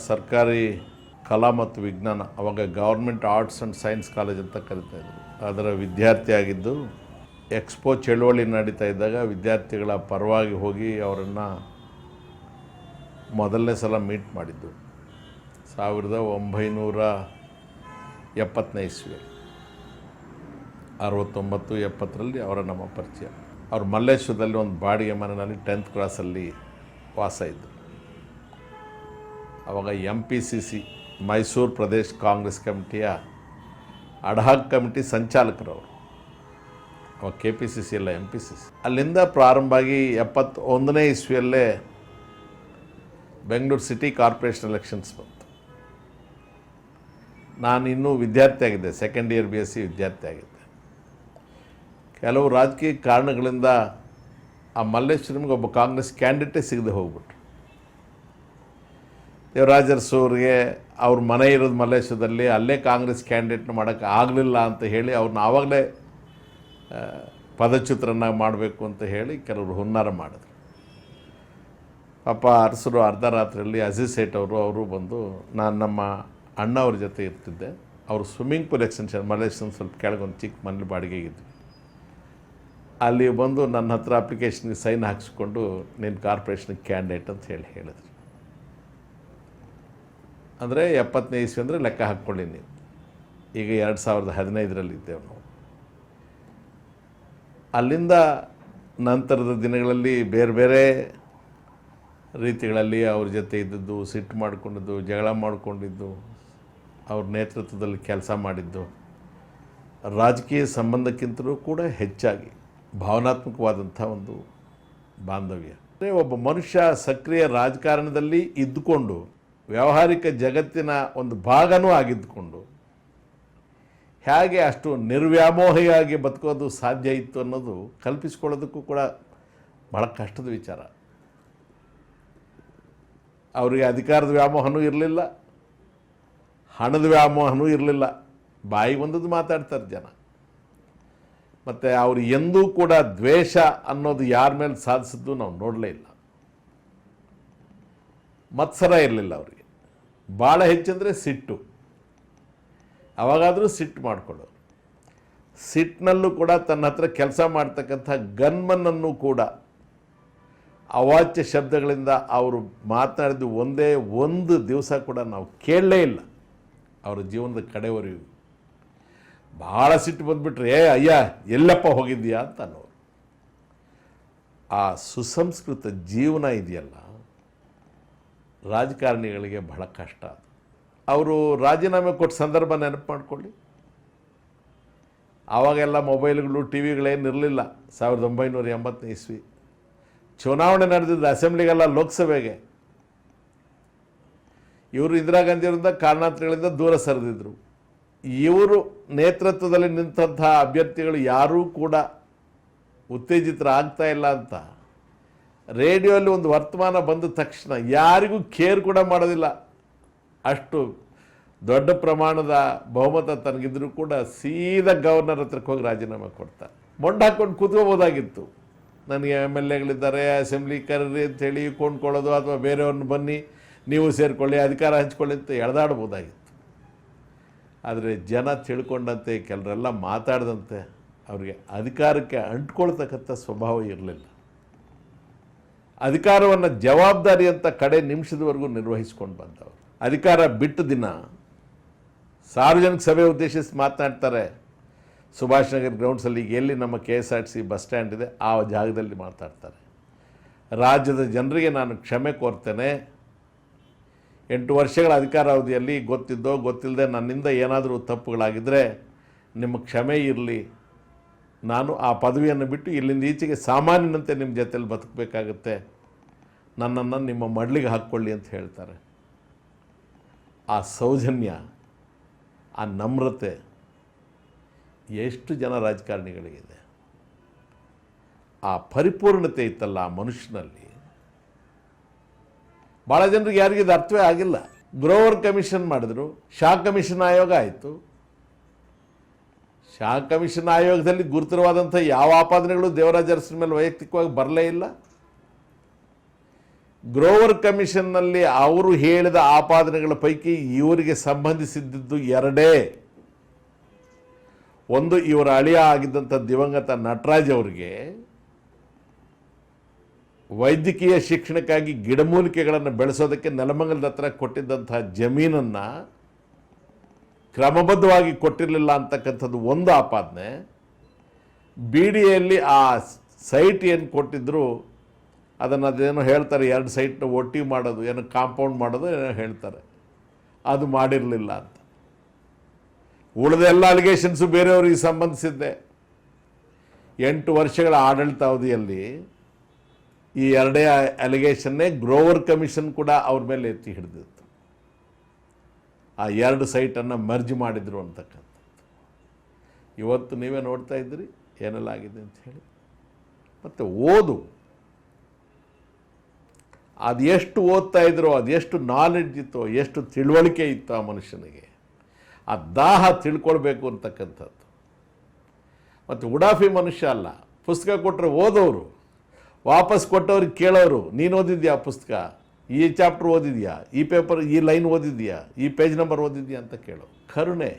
ಸರ್ಕಾರಿ ಕಲಾ ಮತ್ತು ವಿಜ್ಞಾನ, ಅವಾಗ government arts and science college ಅಂತ ಕರಿತಾಯಿದ್ರು, ಅದರ ವಿದ್ಯಾರ್ಥಿಯಾಗಿದ್ದು ಎಕ್ಸ್ಪೋ ಚಳುವಳಿ ನಡೀತಾ ಇದ್ದಾಗ ವಿದ್ಯಾರ್ಥಿಗಳ ಪರವಾಗಿ ಹೋಗಿ ಅವರನ್ನು ಮೊದಲನೇ ಸಲ ಮೀಟ್ ಮಾಡಿದ್ದು 1970ನೇ ಇಸ್ವಿ. 69-70ರಲ್ಲಿ ಅವರ ನಮ್ಮ ಪರಿಚಯ. ಅವರು ಮಲ್ಲೇಶ್ವರದಲ್ಲಿ ಒಂದು ಬಾಡಿಗೆ ಮನೆಯಲ್ಲಿ 10th ಕ್ರಾಸಲ್ಲಿ ವಾಸ ಇದ್ದರು. ಆವಾಗ MPCC ಮೈಸೂರು ಪ್ರದೇಶ ಕಾಂಗ್ರೆಸ್ ಕಮಿಟಿಯ ಅಡ್ಹಾಕ್ ಕಮಿಟಿ ಸಂಚಾಲಕರವರು. ಅವಾಗ KPCC ಎಲ್ಲ MPCC. ಅಲ್ಲಿಂದ ಪ್ರಾರಂಭ ಆಗಿ 71ನೇ ಇಸ್ವಿಯಲ್ಲೇ ಬೆಂಗಳೂರು ಸಿಟಿ ಕಾರ್ಪೊರೇಷನ್ ಎಲೆಕ್ಷನ್ಸ್ ಬಂತು. ನಾನು ಇನ್ನೂ ವಿದ್ಯಾರ್ಥಿ ಆಗಿದ್ದೆ, ಸೆಕೆಂಡ್ ಇಯರ್ BSc ವಿದ್ಯಾರ್ಥಿ ಆಗಿದ್ದೆ. ಕೆಲವು ರಾಜಕೀಯ ಕಾರಣಗಳಿಂದ ಆ ಮಲ್ಲೇಶ್ವರಂಗೆ ಒಬ್ಬ ಕಾಂಗ್ರೆಸ್ ಕ್ಯಾಂಡಿಡೇಟೇ ಸಿಗದೆ ಹೋಗ್ಬಿಟ್ರು. ದೇವರಾಜ ಅರಸುಗೆ ಅವ್ರ ಮನೆ ಇರೋದು ಮಲ್ಲೇಶ್ವರದಲ್ಲಿ, ಅಲ್ಲೇ ಕಾಂಗ್ರೆಸ್ ಕ್ಯಾಂಡಿಡೇಟ್ನ ಮಾಡೋಕ್ಕೆ ಆಗಲಿಲ್ಲ ಅಂತ ಹೇಳಿ ಅವ್ರನ್ನ ಆವಾಗಲೇ ಪದಚ್ಯುತರನ್ನಾಗಿ ಮಾಡಬೇಕು ಅಂತ ಹೇಳಿ ಕೆಲವರು ಹುನ್ನಾರ ಮಾಡಿದ್ರು. ಪಾಪ ಅರಸರು ಅರ್ಧ ರಾತ್ರಿಯಲ್ಲಿ ಅಜೀಜ್ ಸೇಠ್ ಅವರು ಬಂದು, ನಾನು ನಮ್ಮ ಅಣ್ಣವ್ರ ಜೊತೆ ಇರ್ತಿದ್ದೆ, ಅವರು ಸ್ವಿಮ್ಮಿಂಗ್ ಪೂಲ್ ಎಕ್ಸ್ಟೆನ್ಷನ್ ಮಲ್ಲೇಶ್ವರ ಸ್ವಲ್ಪ ಕೆಳಗೊಂದು ಚಿಕ್ಕ ಮನೇಲಿ ಬಾಡಿಗೆಗಿದ್ವಿ. ಅಲ್ಲಿ ಬಂದು ನನ್ನ ಹತ್ರ ಅಪ್ಲಿಕೇಶನ್ಗೆ ಸೈನ್ ಹಾಕಿಸ್ಕೊಂಡು ನೀನು ಕಾರ್ಪೊರೇಷನ್ಗೆ ಕ್ಯಾಂಡಿಡೇಟ್ ಅಂತ ಹೇಳಿದ್ರು. ಅಂದರೆ 70ನೇ ಇಸ್ವಿ ಅಂದರೆ ಲೆಕ್ಕ ಹಾಕ್ಕೊಳ್ಳಿ ನೀವು. ಈಗ 2015ರಲ್ಲಿ ಇದ್ದೇವೆ ನಾವು. ಅಲ್ಲಿಂದ ನಂತರದ ದಿನಗಳಲ್ಲಿ ಬೇರೆ ಬೇರೆ ರೀತಿಗಳಲ್ಲಿ ಅವ್ರ ಜೊತೆ ಇದ್ದದ್ದು, ಸಿಟ್ಟು ಮಾಡಿಕೊಂಡಿದ್ದು, ಜಗಳ ಮಾಡಿಕೊಂಡಿದ್ದು, ಅವ್ರ ನೇತೃತ್ವದಲ್ಲಿ ಕೆಲಸ ಮಾಡಿದ್ದು, ರಾಜಕೀಯ ಸಂಬಂಧಕ್ಕಿಂತಲೂ ಕೂಡ ಹೆಚ್ಚಾಗಿ ಭಾವನಾತ್ಮಕವಾದಂಥ ಒಂದು ಬಾಂಧವ್ಯ. ಅಂದರೆ ಒಬ್ಬ ಮನುಷ್ಯ ಸಕ್ರಿಯ ರಾಜಕಾರಣದಲ್ಲಿ ಇದ್ದುಕೊಂಡು ವ್ಯಾವಹಾರಿಕ ಜಗತ್ತಿನ ಒಂದು ಭಾಗನೂ ಆಗಿದ್ದುಕೊಂಡು ಹೇಗೆ ಅಷ್ಟು ನಿರ್ವ್ಯಾಮೋಹಿಯಾಗಿ ಬದುಕೋದು ಸಾಧ್ಯ ಇತ್ತು ಅನ್ನೋದು ಕಲ್ಪಿಸ್ಕೊಳ್ಳೋದಕ್ಕೂ ಕೂಡ ಬಹಳ ಕಷ್ಟದ ವಿಚಾರ. ಅವರಿಗೆ ಅಧಿಕಾರದ ವ್ಯಾಮೋಹನೂ ಇರಲಿಲ್ಲ, ಹಣದ ವ್ಯಾಮೋಹನೂ ಇರಲಿಲ್ಲ. ಬಾಯಿ ಒಂದದ್ದು ಮಾತಾಡ್ತಾರೆ ಜನ. ಮತ್ತು ಅವರು ಎಂದೂ ಕೂಡ ದ್ವೇಷ ಅನ್ನೋದು ಯಾರ ಮೇಲೆ ಸಾಧಿಸಿದ್ದು ನಾವು ನೋಡಲೇ ಇಲ್ಲ. ಮತ್ಸರ ಇರಲಿಲ್ಲ ಅವರಿಗೆ. ಭಾಳ ಹೆಚ್ಚಂದರೆ ಸಿಟ್ಟು. ಅವಾಗಾದರೂ ಸಿಟ್ಟು ಮಾಡಿಕೊಳ್ಳೋರು. ಸಿಟ್ಟಿನಲ್ಲೂ ಕೂಡ ತನ್ನ ಹತ್ರ ಕೆಲಸ ಮಾಡ್ತಕ್ಕಂಥ ಗನ್ಮನ್ನನ್ನು ಕೂಡ ಅವಾಚ್ಯ ಶಬ್ದಗಳಿಂದ ಅವರು ಮಾತನಾಡಿದ್ದು ಒಂದೇ ಒಂದು ದಿವಸ ಕೂಡ ನಾವು ಕೇಳಲೇ ಇಲ್ಲ ಅವರ ಜೀವನದ ಕಡೆವರೆಗೂ. ಭಾಳ ಸಿಟ್ಟು ಬಂದುಬಿಟ್ರೆ ಅಯ್ಯ ಎಲ್ಲಪ್ಪ ಹೋಗಿದ್ದೀಯಾ ಅಂತ ಅನ್ನೋರು. ಆ ಸುಸಂಸ್ಕೃತ ಜೀವನ ಇದೆಯಲ್ಲ, ರಾಜಕಾರಣಿಗಳಿಗೆ ಬಹಳ ಕಷ್ಟ. ಅದು ಅವರು ರಾಜೀನಾಮೆ ಕೊಟ್ಟ ಸಂದರ್ಭ ನೆನಪು ಮಾಡಿಕೊಳ್ಳಿ. ಆವಾಗೆಲ್ಲ ಮೊಬೈಲ್ಗಳು ಟಿವಿಗಳೇನಿರಲಿಲ್ಲ. 1980ನೇ ಇಸ್ವಿ ಚುನಾವಣೆ ನಡೆದಿದ್ದು ಅಸೆಂಬ್ಲಿಗೆಲ್ಲ, ಲೋಕಸಭೆಗೆ. ಇವರು ಇಂದಿರಾ ಗಾಂಧಿಯವರಿಂದ ಕಾರಣಾಂತರಗಳಿಂದ ದೂರ ಸರಿದಿದ್ರು. ಇವರು ನೇತೃತ್ವದಲ್ಲಿ ನಿಂತಹ ಅಭ್ಯರ್ಥಿಗಳು ಯಾರೂ ಕೂಡ ಉತ್ತೇಜಿತರಾಗ್ತಾ ಇಲ್ಲ ಅಂತ ರೇಡಿಯೋಲ್ಲಿ ಒಂದು ವರ್ತಮಾನ ಬಂದ ತಕ್ಷಣ ಯಾರಿಗೂ ಕೇರ್ ಕೂಡ ಮಾಡೋದಿಲ್ಲ. ಅಷ್ಟು ದೊಡ್ಡ ಪ್ರಮಾಣದ ಬಹುಮತ ತನಗಿದ್ರೂ ಕೂಡ ಸೀದಾ ಗವರ್ನರ್ ಹತ್ರಕ್ಕೆ ಹೋಗಿ ರಾಜೀನಾಮೆ ಕೊಡ್ತಾರೆ. ಮೊಂಡು ಹಾಕ್ಕೊಂಡು ಕೂತ್ಕೋಬೋದಾಗಿತ್ತು. ನನಗೆ MLAಗಳಿದ್ದಾರೆ, ಅಸೆಂಬ್ಲಿ ಕರೀರಿ ಅಂಥೇಳಿ ಕೊಂಡ್ಕೊಳ್ಳೋದು, ಅಥವಾ ಬೇರೆಯವ್ರನ್ನ ಬನ್ನಿ ನೀವು ಸೇರಿಕೊಳ್ಳಿ, ಅಧಿಕಾರ ಹಂಚ್ಕೊಳ್ಳಿ ಅಂತ ಎಳೆದಾಡ್ಬೋದಾಗಿತ್ತು. ಆದರೆ ಜನ ತಿಳ್ಕೊಂಡಂತೆ, ಕೆಲವರೆಲ್ಲ ಮಾತಾಡಿದಂತೆ ಅವರಿಗೆ ಅಧಿಕಾರಕ್ಕೆ ಅಂಟ್ಕೊಳ್ತಕ್ಕಂಥ ಸ್ವಭಾವ ಇರಲಿಲ್ಲ. ಅಧಿಕಾರವನ್ನು ಜವಾಬ್ದಾರಿ ಅಂತ ಕಡೆ ನಿಮಿಷದವರೆಗೂ ನಿರ್ವಹಿಸ್ಕೊಂಡು ಬಂದವರು. ಅಧಿಕಾರ ಬಿಟ್ಟ ದಿನ ಸಾರ್ವಜನಿಕ ಸಭೆ ಉದ್ದೇಶಿಸಿ ಮಾತನಾಡ್ತಾರೆ. ಸುಭಾಷ್ ನಗರ್ ಗ್ರೌಂಡ್ಸಲ್ಲಿ ಈಗ ಎಲ್ಲಿ ನಮ್ಮ KSRTC ಬಸ್ ಸ್ಟ್ಯಾಂಡ್ ಇದೆ ಆ ಜಾಗದಲ್ಲಿ ಮಾತಾಡ್ತಾರೆ. ರಾಜ್ಯದ ಜನರಿಗೆ ನಾನು ಕ್ಷಮೆ ಕೋರ್ತೇನೆ. 8 ವರ್ಷಗಳ ಅಧಿಕಾರಾವಧಿಯಲ್ಲಿ ಗೊತ್ತಿದ್ದೋ ಗೊತ್ತಿಲ್ಲದೆ ನನ್ನಿಂದ ಏನಾದರೂ ತಪ್ಪುಗಳಾಗಿದ್ದರೆ ನಿಮ್ಮ ಕ್ಷಮೆ ಇರಲಿ. ನಾನು ಆ ಪದವಿಯನ್ನು ಬಿಟ್ಟು ಇಲ್ಲಿಂದ ಈಚೆಗೆ ಸಾಮಾನ್ಯನಂತೆ ನಿಮ್ಮ ಜೊತೆಯಲ್ಲಿ ಬದುಕಬೇಕಾಗತ್ತೆ. ನನ್ನನ್ನು ನಿಮ್ಮ ಮಡ್ಲಿಗೆ ಹಾಕ್ಕೊಳ್ಳಿ ಅಂತ ಹೇಳ್ತಾರೆ. ಆ ಸೌಜನ್ಯ, ಆ ನಮ್ರತೆ ಎಷ್ಟು ಜನ ರಾಜಕಾರಣಿಗಳಿಗಿದೆ. ಆ ಪರಿಪೂರ್ಣತೆ ಇತ್ತಲ್ಲ ಆ ಮನುಷ್ಯನಲ್ಲಿ, ಭಾಳ ಜನರಿಗೆ ಯಾರಿಗೆ ಇದು ಅರ್ಥವೇ ಆಗಿಲ್ಲ. ಗ್ರೋವರ್ ಕಮಿಷನ್ ಮಾಡಿದ್ರು, ಶಾ ಕಮಿಷನ್ ಆಯೋಗ ಆಯಿತು. ಶಾ ಕಮಿಷನ್ ಆಯೋಗದಲ್ಲಿ ಗುರುತರವಾದಂಥ ಯಾವ ಆಪಾದನೆಗಳು ದೇವರಾಜ ಅರಸರ ಮೇಲೆ ವೈಯಕ್ತಿಕವಾಗಿ ಬರಲೇ ಇಲ್ಲ. ಗ್ರೋವರ್ ಕಮಿಷನ್ನಲ್ಲಿ ಅವರು ಹೇಳಿದ ಆಪಾದನೆಗಳ ಪೈಕಿ ಇವರಿಗೆ ಸಂಬಂಧಿಸಿದ್ದು ಎರಡೇ. ಒಂದು, ಇವರ ಅಳಿಯ ಆಗಿದ್ದಂಥ ದಿವಂಗತ ನಟರಾಜ್ ಅವರಿಗೆ ವೈದ್ಯಕೀಯ ಶಿಕ್ಷಣಕ್ಕಾಗಿ ಗಿಡಮೂಲಿಕೆಗಳನ್ನು ಬೆಳೆಸೋದಕ್ಕೆ ನೆಲಮಂಗಲದ ಹತ್ರ ಕೊಟ್ಟಿದ್ದಂತಹ ಜಮೀನನ್ನು ಕ್ರಮಬದ್ಧವಾಗಿ ಕೊಟ್ಟಿರಲಿಲ್ಲ ಅಂತಕ್ಕಂಥದ್ದು ಒಂದು ಆಪಾದನೆ. BDAಯಲ್ಲಿ ಆ ಸೈಟ್ ಏನು ಕೊಟ್ಟಿದ್ರು ಅದನ್ನು ಅದೇನೋ ಹೇಳ್ತಾರೆ, 2 ಸೈಟ್ನ ಒಟ್ಟಿಗೆ ಮಾಡೋದು, ಏನೋ ಕಾಂಪೌಂಡ್ ಮಾಡೋದು ಏನೋ ಹೇಳ್ತಾರೆ, ಅದು ಮಾಡಿರಲಿಲ್ಲ ಅಂತ. ಉಳಿದ ಎಲ್ಲ ಅಲಿಗೇಷನ್ಸು ಬೇರೆಯವರಿಗೆ ಸಂಬಂಧಿಸಿದ್ದೆ. 8 ವರ್ಷಗಳ ಆಡಳಿತಾವಧಿಯಲ್ಲಿ ಈ ಎರಡೇ ಅಲಿಗೇಷನ್ನೇ ಗ್ರೋವರ್ ಕಮಿಷನ್ ಕೂಡ ಅವ್ರ ಮೇಲೆ ಎತ್ತಿ ಹಿಡಿದಿತ್ತು. ಆ 2 ಸೈಟನ್ನು ಮರ್ಜ್ ಮಾಡಿದ್ರು ಅಂತಕ್ಕಂಥದ್ದು. ಇವತ್ತು ನೀವೇ ನೋಡ್ತಾ ಇದ್ದೀರಿ ಏನೆಲ್ಲ ಆಗಿದೆ ಅಂತ ಹೇಳಿ. ಮತ್ತು ಅದು ಎಷ್ಟು ಓದ್ತಾ ಇದ್ರೋ, ಅದೆಷ್ಟು ನಾಲೆಡ್ಜ್ ಇತ್ತೋ, ಎಷ್ಟು ತಿಳುವಳಿಕೆ ಇತ್ತು ಆ ಮನುಷ್ಯನಿಗೆ, ಆ ದಾಹ ತಿಳ್ಕೊಳ್ಬೇಕು ಅಂತಕ್ಕಂಥದ್ದು. ಮತ್ತು ಉಡಾಫಿ ಮನುಷ್ಯ ಅಲ್ಲ. ಪುಸ್ತಕ ಕೊಟ್ಟರೆ ಓದೋರು, ವಾಪಸ್ ಕೊಟ್ಟವ್ರಿಗೆ ಕೇಳೋರು, ನೀನು ಓದಿದ್ಯಾ ಪುಸ್ತಕ, ಈ ಚಾಪ್ಟರ್ ಓದಿದ್ಯಾ, ಈ ಪೇಪರ್ ಈ ಲೈನ್ ಓದಿದ್ಯಾ, ಈ ಪೇಜ್ ನಂಬರ್ ಓದಿದ್ಯಾ ಅಂತ ಕೇಳೋ ಕರುಣೆ.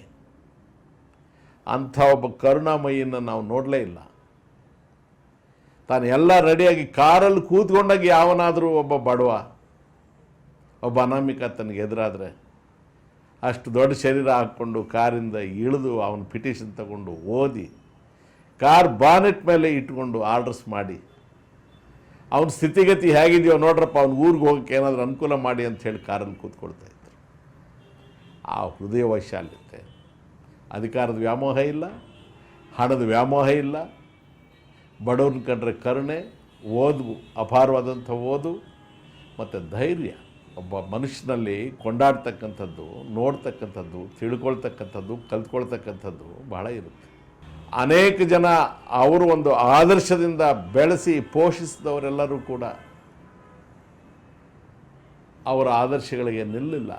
ಅಂಥ ಒಬ್ಬ ಕರುಣಾಮಯಿಯನ್ನು ನಾವು ನೋಡಲೇ ಇಲ್ಲ. ತಾನು ಎಲ್ಲ ರೆಡಿಯಾಗಿ ಕಾರಲ್ಲಿ ಕೂತ್ಕೊಂಡಾಗ ಯಾವನಾದರೂ ಒಬ್ಬ ಬಡವ, ಒಬ್ಬ ಅನಾಮಿಕ ತನಗೆ ಎದುರಾದರೆ ಅಷ್ಟು ದೊಡ್ಡ ಶರೀರ ಹಾಕ್ಕೊಂಡು ಕಾರಿಂದ ಇಳಿದು ಅವನ ಪಿಟಿಷನ್ ತಗೊಂಡು ಓದಿ ಕಾರ್ ಬಾನೆಟ್ ಮೇಲೆ ಇಟ್ಕೊಂಡು ಆರ್ಡರ್ಸ್ ಮಾಡಿ ಅವನ ಸ್ಥಿತಿಗತಿ ಹೇಗಿದೆಯೋ ನೋಡ್ರಪ್ಪ, ಅವ್ನ ಊರಿಗೆ ಹೋಗೋಕ್ಕೆ ಏನಾದರೂ ಅನುಕೂಲ ಮಾಡಿ ಅಂತ ಹೇಳಿ ಕಾರಲ್ಲಿ ಕೂತ್ಕೊಳ್ತಾ ಇದ್ರು. ಆ ಹೃದಯ ವೈಶಾಲ್ಯತೆ, ಅಧಿಕಾರದ ವ್ಯಾಮೋಹ ಇಲ್ಲ, ಹಣದ ವ್ಯಾಮೋಹ ಇಲ್ಲ, ಬಡವ್ರನ್ನ ಕಂಡ್ರೆ ಕರುಣೆ, ಅಪಾರವಾದಂಥ ಓದು ಮತ್ತು ಧೈರ್ಯ. ಒಬ್ಬ ಮನುಷ್ಯನಲ್ಲಿ ಕೊಂಡಾಡ್ತಕ್ಕಂಥದ್ದು, ನೋಡ್ತಕ್ಕಂಥದ್ದು, ತಿಳ್ಕೊಳ್ತಕ್ಕಂಥದ್ದು, ಕಲ್ತ್ಕೊಳ್ತಕ್ಕಂಥದ್ದು ಬಹಳ ಇರುತ್ತೆ. ಅನೇಕ ಜನ ಅವರು ಒಂದು ಆದರ್ಶದಿಂದ ಬೆಳೆಸಿ ಪೋಷಿಸಿದವರೆಲ್ಲರೂ ಕೂಡ ಅವರ ಆದರ್ಶಗಳಿಗೆ ನಿಲ್ಲಿಲ್ಲ.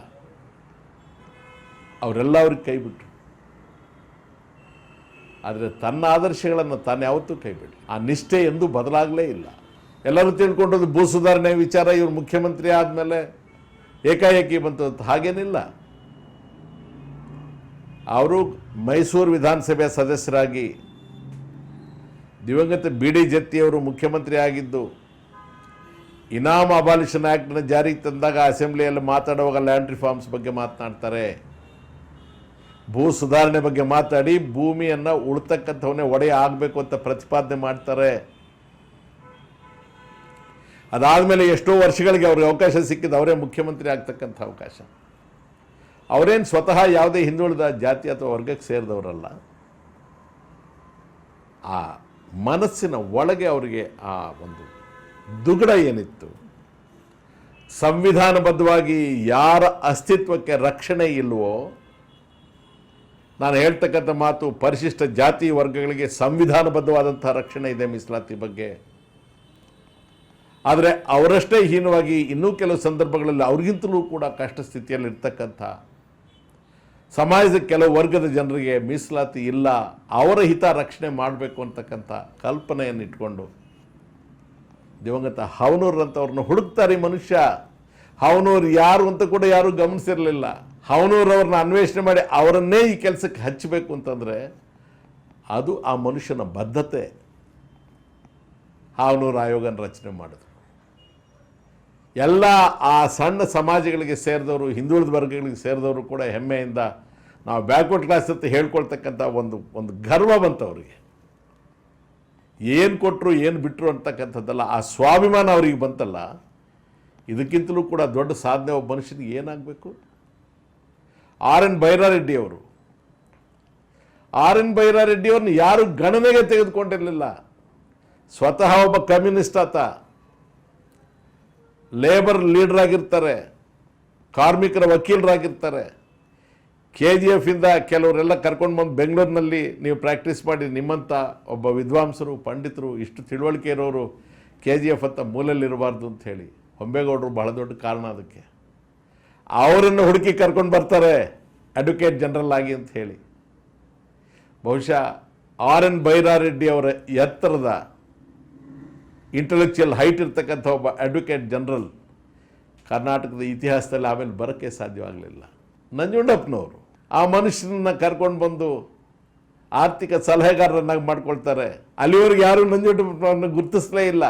ಅವರೆಲ್ಲ ಅವ್ರಿಗೆ ಕೈ ಬಿಟ್ಟರು. ಆದರೆ ತನ್ನ ಆದರ್ಶಗಳನ್ನು ತಾನು ಯಾವತ್ತೂ ಕೈ ಬಿಡಲಿ. ಆ ನಿಷ್ಠೆ ಎಂದೂ ಬದಲಾಗಲೇ ಇಲ್ಲ. ಎಲ್ಲರೂ ತಿಳ್ಕೊಂಡದ್ದು ಭೂ ಸುಧಾರಣೆ ವಿಚಾರ ಇವರು ಮುಖ್ಯಮಂತ್ರಿ ಆದಮೇಲೆ ಏಕಾಏಕಿ ಬಂತು ಅಂತ ಹಾಗೇನಿಲ್ಲ. ಅವರು ಮೈಸೂರು ವಿಧಾನಸಭೆ ಸದಸ್ಯರಾಗಿ ದಿವಂಗತ BD ಜತ್ತಿಯವರು ಮುಖ್ಯಮಂತ್ರಿ ಆಗಿದ್ದು ಇನಾಮ್ ಅಬಾಲಿಷನ್ ಆ್ಯಕ್ಟ್ನ ಜಾರಿಗೆ ತಂದಾಗ ಅಸೆಂಬ್ಲಿಯಲ್ಲಿ ಮಾತಾಡುವಾಗ ಲ್ಯಾಂಡ್ ರಿಫಾರ್ಮ್ಸ್ ಬಗ್ಗೆ ಮಾತನಾಡ್ತಾರೆ, ಭೂ ಸುಧಾರಣೆ ಬಗ್ಗೆ ಮಾತಾಡಿ ಭೂಮಿಯನ್ನು ಉಳ್ತಕ್ಕಂಥವನ್ನೇ ಒಡೆಯ ಆಗಬೇಕು ಅಂತ ಪ್ರತಿಪಾದನೆ ಮಾಡ್ತಾರೆ. ಅದಾದಮೇಲೆ ಎಷ್ಟೋ ವರ್ಷಗಳಿಗೆ ಅವ್ರಿಗೆ ಅವಕಾಶ ಸಿಕ್ಕಿದ್ದು ಅವರೇ ಮುಖ್ಯಮಂತ್ರಿ ಆಗ್ತಕ್ಕಂಥ ಅವಕಾಶ. ಅವರೇನು ಸ್ವತಃ ಯಾವುದೇ ಹಿಂದುಳಿದ ಜಾತಿ ಅಥವಾ ವರ್ಗಕ್ಕೆ ಸೇರಿದವರಲ್ಲ. ಆ ಮನಸ್ಸಿನ ಒಳಗೆ ಅವರಿಗೆ ಆ ಒಂದು ದುಗುಡ ಏನಿತ್ತು, ಸಂವಿಧಾನಬದ್ಧವಾಗಿ ಯಾರ ಅಸ್ತಿತ್ವಕ್ಕೆ ರಕ್ಷಣೆ ಇಲ್ವೋ, ನಾನು ಹೇಳ್ತಕ್ಕಂಥ ಮಾತು ಪರಿಶಿಷ್ಟ ಜಾತಿ ವರ್ಗಗಳಿಗೆ ಸಂವಿಧಾನಬದ್ಧವಾದಂಥ ರಕ್ಷಣೆ ಇದೆ ಮೀಸಲಾತಿ ಬಗ್ಗೆ. ಆದರೆ ಅವರಷ್ಟೇ ಹೀನವಾಗಿ ಇನ್ನೂ ಕೆಲವು ಸಂದರ್ಭಗಳಲ್ಲಿ ಅವ್ರಿಗಿಂತಲೂ ಕೂಡ ಕಷ್ಟ ಸ್ಥಿತಿಯಲ್ಲಿ ಇರ್ತಕ್ಕಂಥ ಸಮಾಜದ ಕೆಲವು ವರ್ಗದ ಜನರಿಗೆ ಮೀಸಲಾತಿ ಇಲ್ಲ, ಅವರ ಹಿತ ರಕ್ಷಣೆ ಮಾಡಬೇಕು ಅಂತಕ್ಕಂಥ ಕಲ್ಪನೆಯನ್ನು ಇಟ್ಕೊಂಡು ದಿವಂಗತ ಹಾವನೂರಂಥವ್ರನ್ನ ಹುಡುಕ್ತಾರೆ ಮನುಷ್ಯ. ಹಾವನೂರು ಯಾರು ಅಂತ ಕೂಡ ಯಾರೂ ಗಮನಿಸಿರಲಿಲ್ಲ. ಹಾವನೂರವ್ರನ್ನ ಅನ್ವೇಷಣೆ ಮಾಡಿ ಅವರನ್ನೇ ಈ ಕೆಲಸಕ್ಕೆ ಹಚ್ಚಬೇಕು ಅಂತಂದರೆ ಅದು ಆ ಮನುಷ್ಯನ ಬದ್ಧತೆ. ಹಾವನೂರು ಆಯೋಗನ ರಚನೆ ಮಾಡಿದ್ರು. ಎಲ್ಲ ಆ ಸಣ್ಣ ಸಮಾಜಗಳಿಗೆ ಸೇರಿದವರು, ಹಿಂದುಳಿದ ವರ್ಗಗಳಿಗೆ ಸೇರಿದವರು ಕೂಡ ಹೆಮ್ಮೆಯಿಂದ ನಾವು ಬ್ಯಾಕ್ವರ್ಡ್ ಕ್ಲಾಸ್ ಅಂತ ಹೇಳ್ಕೊಳ್ತಕ್ಕಂಥ ಒಂದು ಗರ್ವ ಬಂತು ಅವರಿಗೆ. ಏನು ಕೊಟ್ಟರು ಏನು ಬಿಟ್ಟರು ಅಂತಕ್ಕಂಥದ್ದಲ್ಲ, ಆ ಸ್ವಾಭಿಮಾನ ಅವರಿಗೆ ಬಂತಲ್ಲ, ಇದಕ್ಕಿಂತಲೂ ಕೂಡ ದೊಡ್ಡ ಸಾಧನೆ ಒಬ್ಬ ಮನುಷ್ಯನಿಗೆ ಏನಾಗಬೇಕು. RN ಬೈರಾರೆಡ್ಡಿ ಅವರು, RN ಬೈರಾರೆಡ್ಡಿಯವ್ರನ್ನ ಯಾರು ಗಣನೆಗೆ ತೆಗೆದುಕೊಂಡಿರಲಿಲ್ಲ. ಸ್ವತಃ ಒಬ್ಬ ಕಮ್ಯುನಿಸ್ಟ್ ಆತ, ಲೇಬರ್ ಲೀಡರ್ ಆಗಿರ್ತಾರೆ, ಕಾರ್ಮಿಕರ ವಕೀಲರಾಗಿರ್ತಾರೆ. KGF ಇಂದ ಕೆಲವರೆಲ್ಲ ಕರ್ಕೊಂಡು ಬಂದು ಬೆಂಗಳೂರಿನಲ್ಲಿ ನೀವು ಪ್ರಾಕ್ಟೀಸ್ ಮಾಡಿ, ನಿಮ್ಮಂಥ ಒಬ್ಬ ವಿದ್ವಾಂಸರು, ಪಂಡಿತರು, ಇಷ್ಟು ತಿಳುವಳಿಕೆ ಇರೋರು KGF ಅಂತ ಮೂಲಲ್ಲಿರಬಾರ್ದು ಅಂತ ಹೇಳಿ ಹೊಂಬೇಗೌಡರು ಬಹಳ ದೊಡ್ಡ ಕಾರಣ ಅದಕ್ಕೆ. ಅವರನ್ನು ಹುಡುಕಿ ಕರ್ಕೊಂಡು ಬರ್ತಾರೆ ಅಡ್ವೊಕೇಟ್ ಜನರಲ್ ಆಗಿ ಅಂತ ಹೇಳಿ. ಬಹುಶಃ RN ಬೈರಾರೆಡ್ಡಿ ಅವರ ಎತ್ತರದ ಇಂಟೆಲೆಕ್ಚುಯಲ್ ಹೈಟ್ ಇರ್ತಕ್ಕಂಥ ಒಬ್ಬ ಅಡ್ವೊಕೇಟ್ ಜನರಲ್ ಕರ್ನಾಟಕದ ಇತಿಹಾಸದಲ್ಲಿ ಆಮೇಲೆ ಬರೋಕ್ಕೆ ಸಾಧ್ಯವಾಗಲಿಲ್ಲ. ನಂಜುಂಡಪ್ಪನವರು ಆ ಮನುಷ್ಯನನ್ನ ಕರ್ಕೊಂಡು ಬಂದು ಆರ್ಥಿಕ ಸಲಹೆಗಾರರನ್ನಾಗಿ ಮಾಡ್ಕೊಳ್ತಾರೆ. ಅಲ್ಲಿವರೆಗೆ ಯಾರೂ ನಂಜುಂಡಪ್ಪನವ್ರನ್ನ ಗುರುತಿಸಲೇ ಇಲ್ಲ.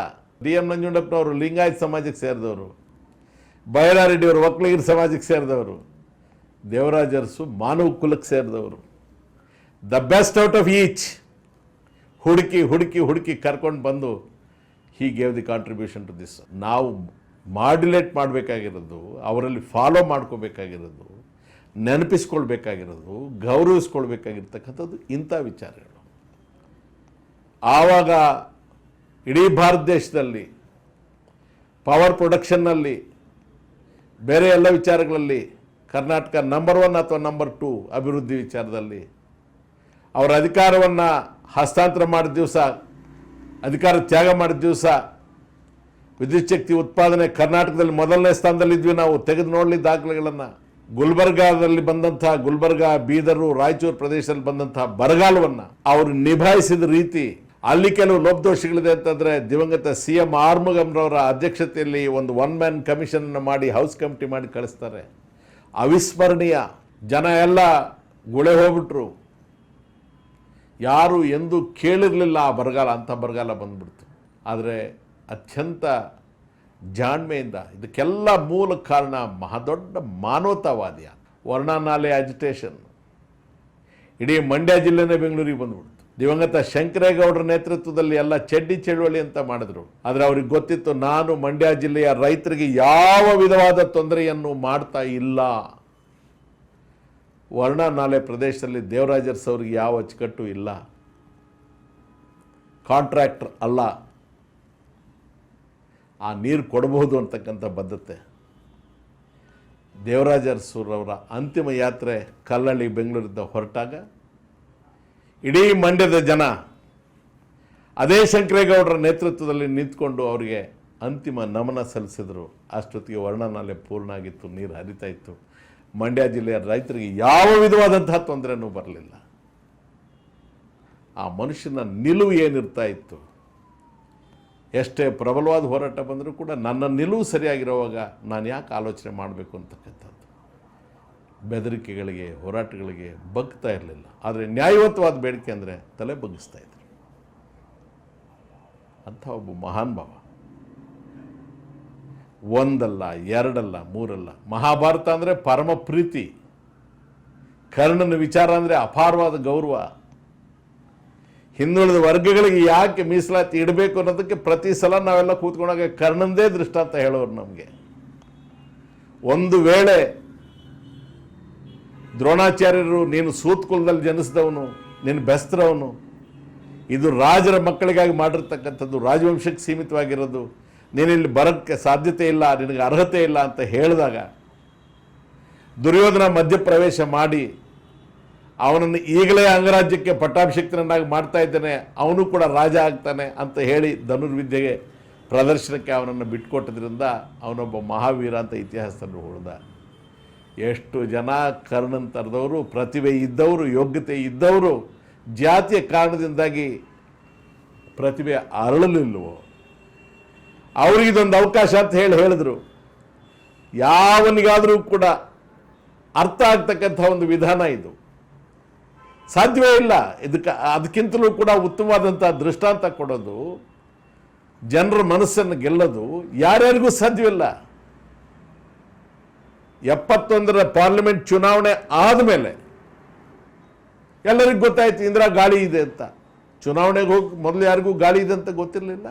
ಡಿ ಎಂ ನಂಜುಂಡಪ್ಪನವರು ಲಿಂಗಾಯತ್ ಸಮಾಜಕ್ಕೆ ಸೇರಿದವರು, ಬೈರಾರೆಡ್ಡಿಯವರು ಒಕ್ಕಲಿಗರ ಸಮಾಜಕ್ಕೆ ಸೇರಿದವರು, ದೇವರಾಜ ಅರಸು ಮಾನವ ಕುಲಕ್ಕೆ ಸೇರಿದವರು. The best out of each ಹುಡುಕಿ ಹುಡುಕಿ ಹುಡುಕಿ ಕರ್ಕೊಂಡು ಬಂದು he gave the contribution to this. ನಾವು ಮಾಡ್ಯುಲೇಟ್ ಮಾಡಬೇಕಾಗಿರೋದು, ಅವರಲ್ಲಿ ಫಾಲೋ ಮಾಡ್ಕೋಬೇಕಾಗಿರೋದು, ನೆನಪಿಸ್ಕೊಳ್ಬೇಕಾಗಿರೋದು, ಗೌರವಿಸ್ಕೊಳ್ಬೇಕಾಗಿರ್ತಕ್ಕಂಥದ್ದು ಇಂಥ ವಿಚಾರಗಳು. ಆವಾಗ ಇಡೀ ಭಾರತ ದೇಶದಲ್ಲಿ ಪವರ್ ಪ್ರೊಡಕ್ಷನ್ನಲ್ಲಿ ಬೇರೆ ಎಲ್ಲ ವಿಚಾರಗಳಲ್ಲಿ ಕರ್ನಾಟಕ ನಂಬರ್ 1 ಅಥವಾ ನಂಬರ್ 2 ಅಭಿವೃದ್ಧಿ ವಿಚಾರದಲ್ಲಿ ಅವರ ಅಧಿಕಾರವನ್ನು ಹಸ್ತಾಂತರ ಮಾಡಿದ ದಿವಸ, ಅಧಿಕಾರ ತ್ಯಾಗ ಮಾಡಿದ ದಿವಸ ವಿದ್ಯುತ್ ಶಕ್ತಿ ಉತ್ಪಾದನೆ ಕರ್ನಾಟಕದಲ್ಲಿ ಮೊದಲನೇ ಸ್ಥಾನದಲ್ಲಿದ್ವಿ. ನಾವು ತೆಗೆದು ನೋಡಲಿ ದಾಖಲೆಗಳನ್ನು. ಗುಲ್ಬರ್ಗಾದಲ್ಲಿ ಬಂದಂತಹ, ಗುಲ್ಬರ್ಗಾ, ಬೀದರು, ರಾಯಚೂರು ಪ್ರದೇಶದಲ್ಲಿ ಬಂದಂತಹ ಬರಗಾಲವನ್ನು ಅವರು ನಿಭಾಯಿಸಿದ ರೀತಿ, ಅಲ್ಲಿ ಕೆಲವು ಲೋಪದೋಷಗಳಿದೆ ಅಂತಂದರೆ ದಿವಂಗತ CM ಆರ್ಮುಗಂರವರ ಅಧ್ಯಕ್ಷತೆಯಲ್ಲಿ ಒಂದು 1 ಮ್ಯಾನ್ ಕಮಿಷನ್ ಮಾಡಿ ಹೌಸ್ ಕಮಿಟಿ ಮಾಡಿ ಕಳಿಸ್ತಾರೆ. ಅವಿಸ್ಮರಣೀಯ. ಜನ ಎಲ್ಲ ಗುಳೆ ಹೋಗ್ಬಿಟ್ರು. ಯಾರು ಎಂದೂ ಕೇಳಿರಲಿಲ್ಲ ಆ ಬರಗಾಲ, ಅಂಥ ಬರಗಾಲ ಬಂದ್ಬಿಡ್ತು. ಆದರೆ ಅತ್ಯಂತ ಜಾಣ್ಮೆಯಿಂದ ಇದಕ್ಕೆಲ್ಲ ಮೂಲ ಕಾರಣ ಮಹಾದೊಡ್ಡ ಮಾನವತಾವಾದಿಯ ವರ್ಣನಾಲೆ ಅಜಿಟೇಷನ್. ಇಡೀ ಮಂಡ್ಯ ಜಿಲ್ಲೆನೇ ಬೆಂಗಳೂರಿಗೆ ಬಂದ್ಬಿಡ್ತು. ದಿವಂಗತ ಶಂಕರೇಗೌಡರ ನೇತೃತ್ವದಲ್ಲಿ ಎಲ್ಲ ಚಡ್ಡಿ ಚಳುವಳಿ ಅಂತ ಮಾಡಿದ್ರು. ಆದರೆ ಅವ್ರಿಗೆ ಗೊತ್ತಿತ್ತು, ನಾನು ಮಂಡ್ಯ ಜಿಲ್ಲೆಯ ರೈತರಿಗೆ ಯಾವ ವಿಧವಾದ ತೊಂದರೆಯನ್ನು ಮಾಡ್ತಾ ಇಲ್ಲ. ವರ್ಣನಾಲೆ ಪ್ರದೇಶದಲ್ಲಿ ದೇವರಾಜ ಅರಸು ಅವರಿಗೆ ಯಾವ ಅಚ್ಚುಕಟ್ಟು ಇಲ್ಲ. ಕಾಂಟ್ರಾಕ್ಟರ್ ಅಲ್ಲ, ಆ ನೀರು ಕೊಡಬಹುದು ಅಂತಕ್ಕಂಥ ಬದ್ಧತೆ. ದೇವರಾಜ ಅರಸುರವರ ಅಂತಿಮ ಯಾತ್ರೆ ಕಲ್ಲಳ್ಳಿ ಬೆಂಗಳೂರಿಂದ ಹೊರಟಾಗ ಇಡೀ ಮಂಡ್ಯದ ಜನ ಅದೇ ಶಂಕರೇಗೌಡರ ನೇತೃತ್ವದಲ್ಲಿ ನಿಂತ್ಕೊಂಡು ಅವರಿಗೆ ಅಂತಿಮ ನಮನ ಸಲ್ಲಿಸಿದರು. ಅಷ್ಟೊತ್ತಿಗೆ ವರ್ಣನಾಲೆ ಪೂರ್ಣ ಆಗಿತ್ತು, ನೀರು ಹರಿತಾ ಇತ್ತು. ಮಂಡ್ಯ ಜಿಲ್ಲೆಯ ರೈತರಿಗೆ ಯಾವ ವಿಧವಾದಂತಹ ತೊಂದರೆನೂ ಬರಲಿಲ್ಲ. ಆ ಮನುಷ್ಯನ ನಿಲುವು ಏನಿರ್ತಾ ಇತ್ತು. ಎಷ್ಟೇ ಪ್ರಬಲವಾದ ಹೋರಾಟ ಬಂದರೂ ಕೂಡ ನನ್ನ ನಿಲುವು ಸರಿಯಾಗಿರುವಾಗ ನಾನು ಯಾಕೆ ಆಲೋಚನೆ ಮಾಡಬೇಕು ಅಂತಕ್ಕಂಥದ್ದು. ಬೆದರಿಕೆಗಳಿಗೆ, ಹೋರಾಟಗಳಿಗೆ ಬಗ್ತಾ ಇರಲಿಲ್ಲ. ಆದರೆ ನ್ಯಾಯಯುತವಾದ ಬೇಡಿಕೆ ಅಂದರೆ ತಲೆ ಬಗ್ಗಿಸ್ತಾ ಇದ್ರು. ಅಂಥ ಒಬ್ಬ ಮಹಾನ್ ಭಾವ. ಒಂದಲ್ಲ, ಎರಡಲ್ಲ, ಮೂರಲ್ಲ. ಮಹಾಭಾರತ ಅಂದರೆ ಪರಮ ಪ್ರೀತಿ. ಕರ್ಣನ ವಿಚಾರ ಅಂದರೆ ಅಪಾರವಾದ ಗೌರವ. ಹಿಂದುಳಿದ ವರ್ಗಗಳಿಗೆ ಯಾಕೆ ಮೀಸಲಾತಿ ಇಡಬೇಕು ಅನ್ನೋದಕ್ಕೆ ಪ್ರತಿ ಸಲ ನಾವೆಲ್ಲ ಕೂತ್ಕೊಂಡಾಗ ಕರ್ಣಂದೇ ದೃಷ್ಟಾಂತ ಹೇಳೋರು ನಮಗೆ. ಒಂದು ವೇಳೆ ದ್ರೋಣಾಚಾರ್ಯರು ನೀನು ಸೂತ್ಕುಲದಲ್ಲಿ ಜನಿಸಿದವನು, ನೀನು ಬೆಸ್ತರವನು, ಇದು ರಾಜರ ಮಕ್ಕಳಿಗಾಗಿ ಮಾಡಿರ್ತಕ್ಕಂಥದ್ದು, ರಾಜವಂಶಕ್ಕೆ ಸೀಮಿತವಾಗಿರೋದು, ನೀನಿಲ್ಲಿ ಬರೋಕ್ಕೆ ಸಾಧ್ಯತೆ ಇಲ್ಲ, ನಿನಗೆ ಅರ್ಹತೆ ಇಲ್ಲ ಅಂತ ಹೇಳಿದಾಗ ದುರ್ಯೋಧನ ಮಧ್ಯಪ್ರವೇಶ ಮಾಡಿ ಅವನನ್ನು ಈಗಲೇ ಅಂಗರಾಜ್ಯಕ್ಕೆ ಪಟ್ಟಾಭಿಷಿಕ್ತನನ್ನಾಗಿ ಮಾಡ್ತಾ ಇದ್ದಾನೆ, ಅವನು ಕೂಡ ರಾಜ ಆಗ್ತಾನೆ ಅಂತ ಹೇಳಿ ಧನುರ್ವಿದ್ಯೆಗೆ ಪ್ರದರ್ಶನಕ್ಕೆ ಅವನನ್ನು ಬಿಟ್ಕೊಟ್ಟದ್ರಿಂದ ಅವನೊಬ್ಬ ಮಹಾವೀರ ಅಂತ ಇತಿಹಾಸದಲ್ಲಿ ಉಳಿದ. ಎಷ್ಟು ಜನ ಕರ್ಣನ್ ತರದವರು, ಪ್ರತಿಭೆ ಇದ್ದವರು, ಯೋಗ್ಯತೆ ಇದ್ದವರು ಜಾತಿಯ ಕಾರಣದಿಂದಾಗಿ ಪ್ರತಿಭೆ ಅರಳಲಿಲ್ಲವೋ ಅವರಿಗಿದೊಂದು ಅವಕಾಶ ಅಂತ ಹೇಳಿದ್ರು. ಯಾವನಿಗಾದರೂ ಕೂಡ ಅರ್ಥ ಆಗ್ತಕ್ಕಂಥ ಒಂದು ವಿಧಾನ ಇದು. ಸಾಧ್ಯವೇ ಇಲ್ಲ. ಅದಕ್ಕಿಂತಲೂ ಕೂಡ ಉತ್ತಮವಾದಂಥ ದೃಷ್ಟಾಂತ ಕೊಡೋದು, ಜನರ ಮನಸ್ಸನ್ನು ಗೆಲ್ಲೋದು ಯಾರ್ಯಾರಿಗೂ ಸಾಧ್ಯವಿಲ್ಲ. 71ರ ಪಾರ್ಲಿಮೆಂಟ್ ಚುನಾವಣೆ ಆದಮೇಲೆ ಎಲ್ಲರಿಗೂ ಗೊತ್ತಾಯ್ತು ಇಂದಿರಾ ಗಾಳಿ ಇದೆ ಅಂತ. ಚುನಾವಣೆಗೆ ಹೋಗಿ ಮೊದಲು ಯಾರಿಗೂ ಗಾಳಿ ಇದೆ ಅಂತ ಗೊತ್ತಿರಲಿಲ್ಲ.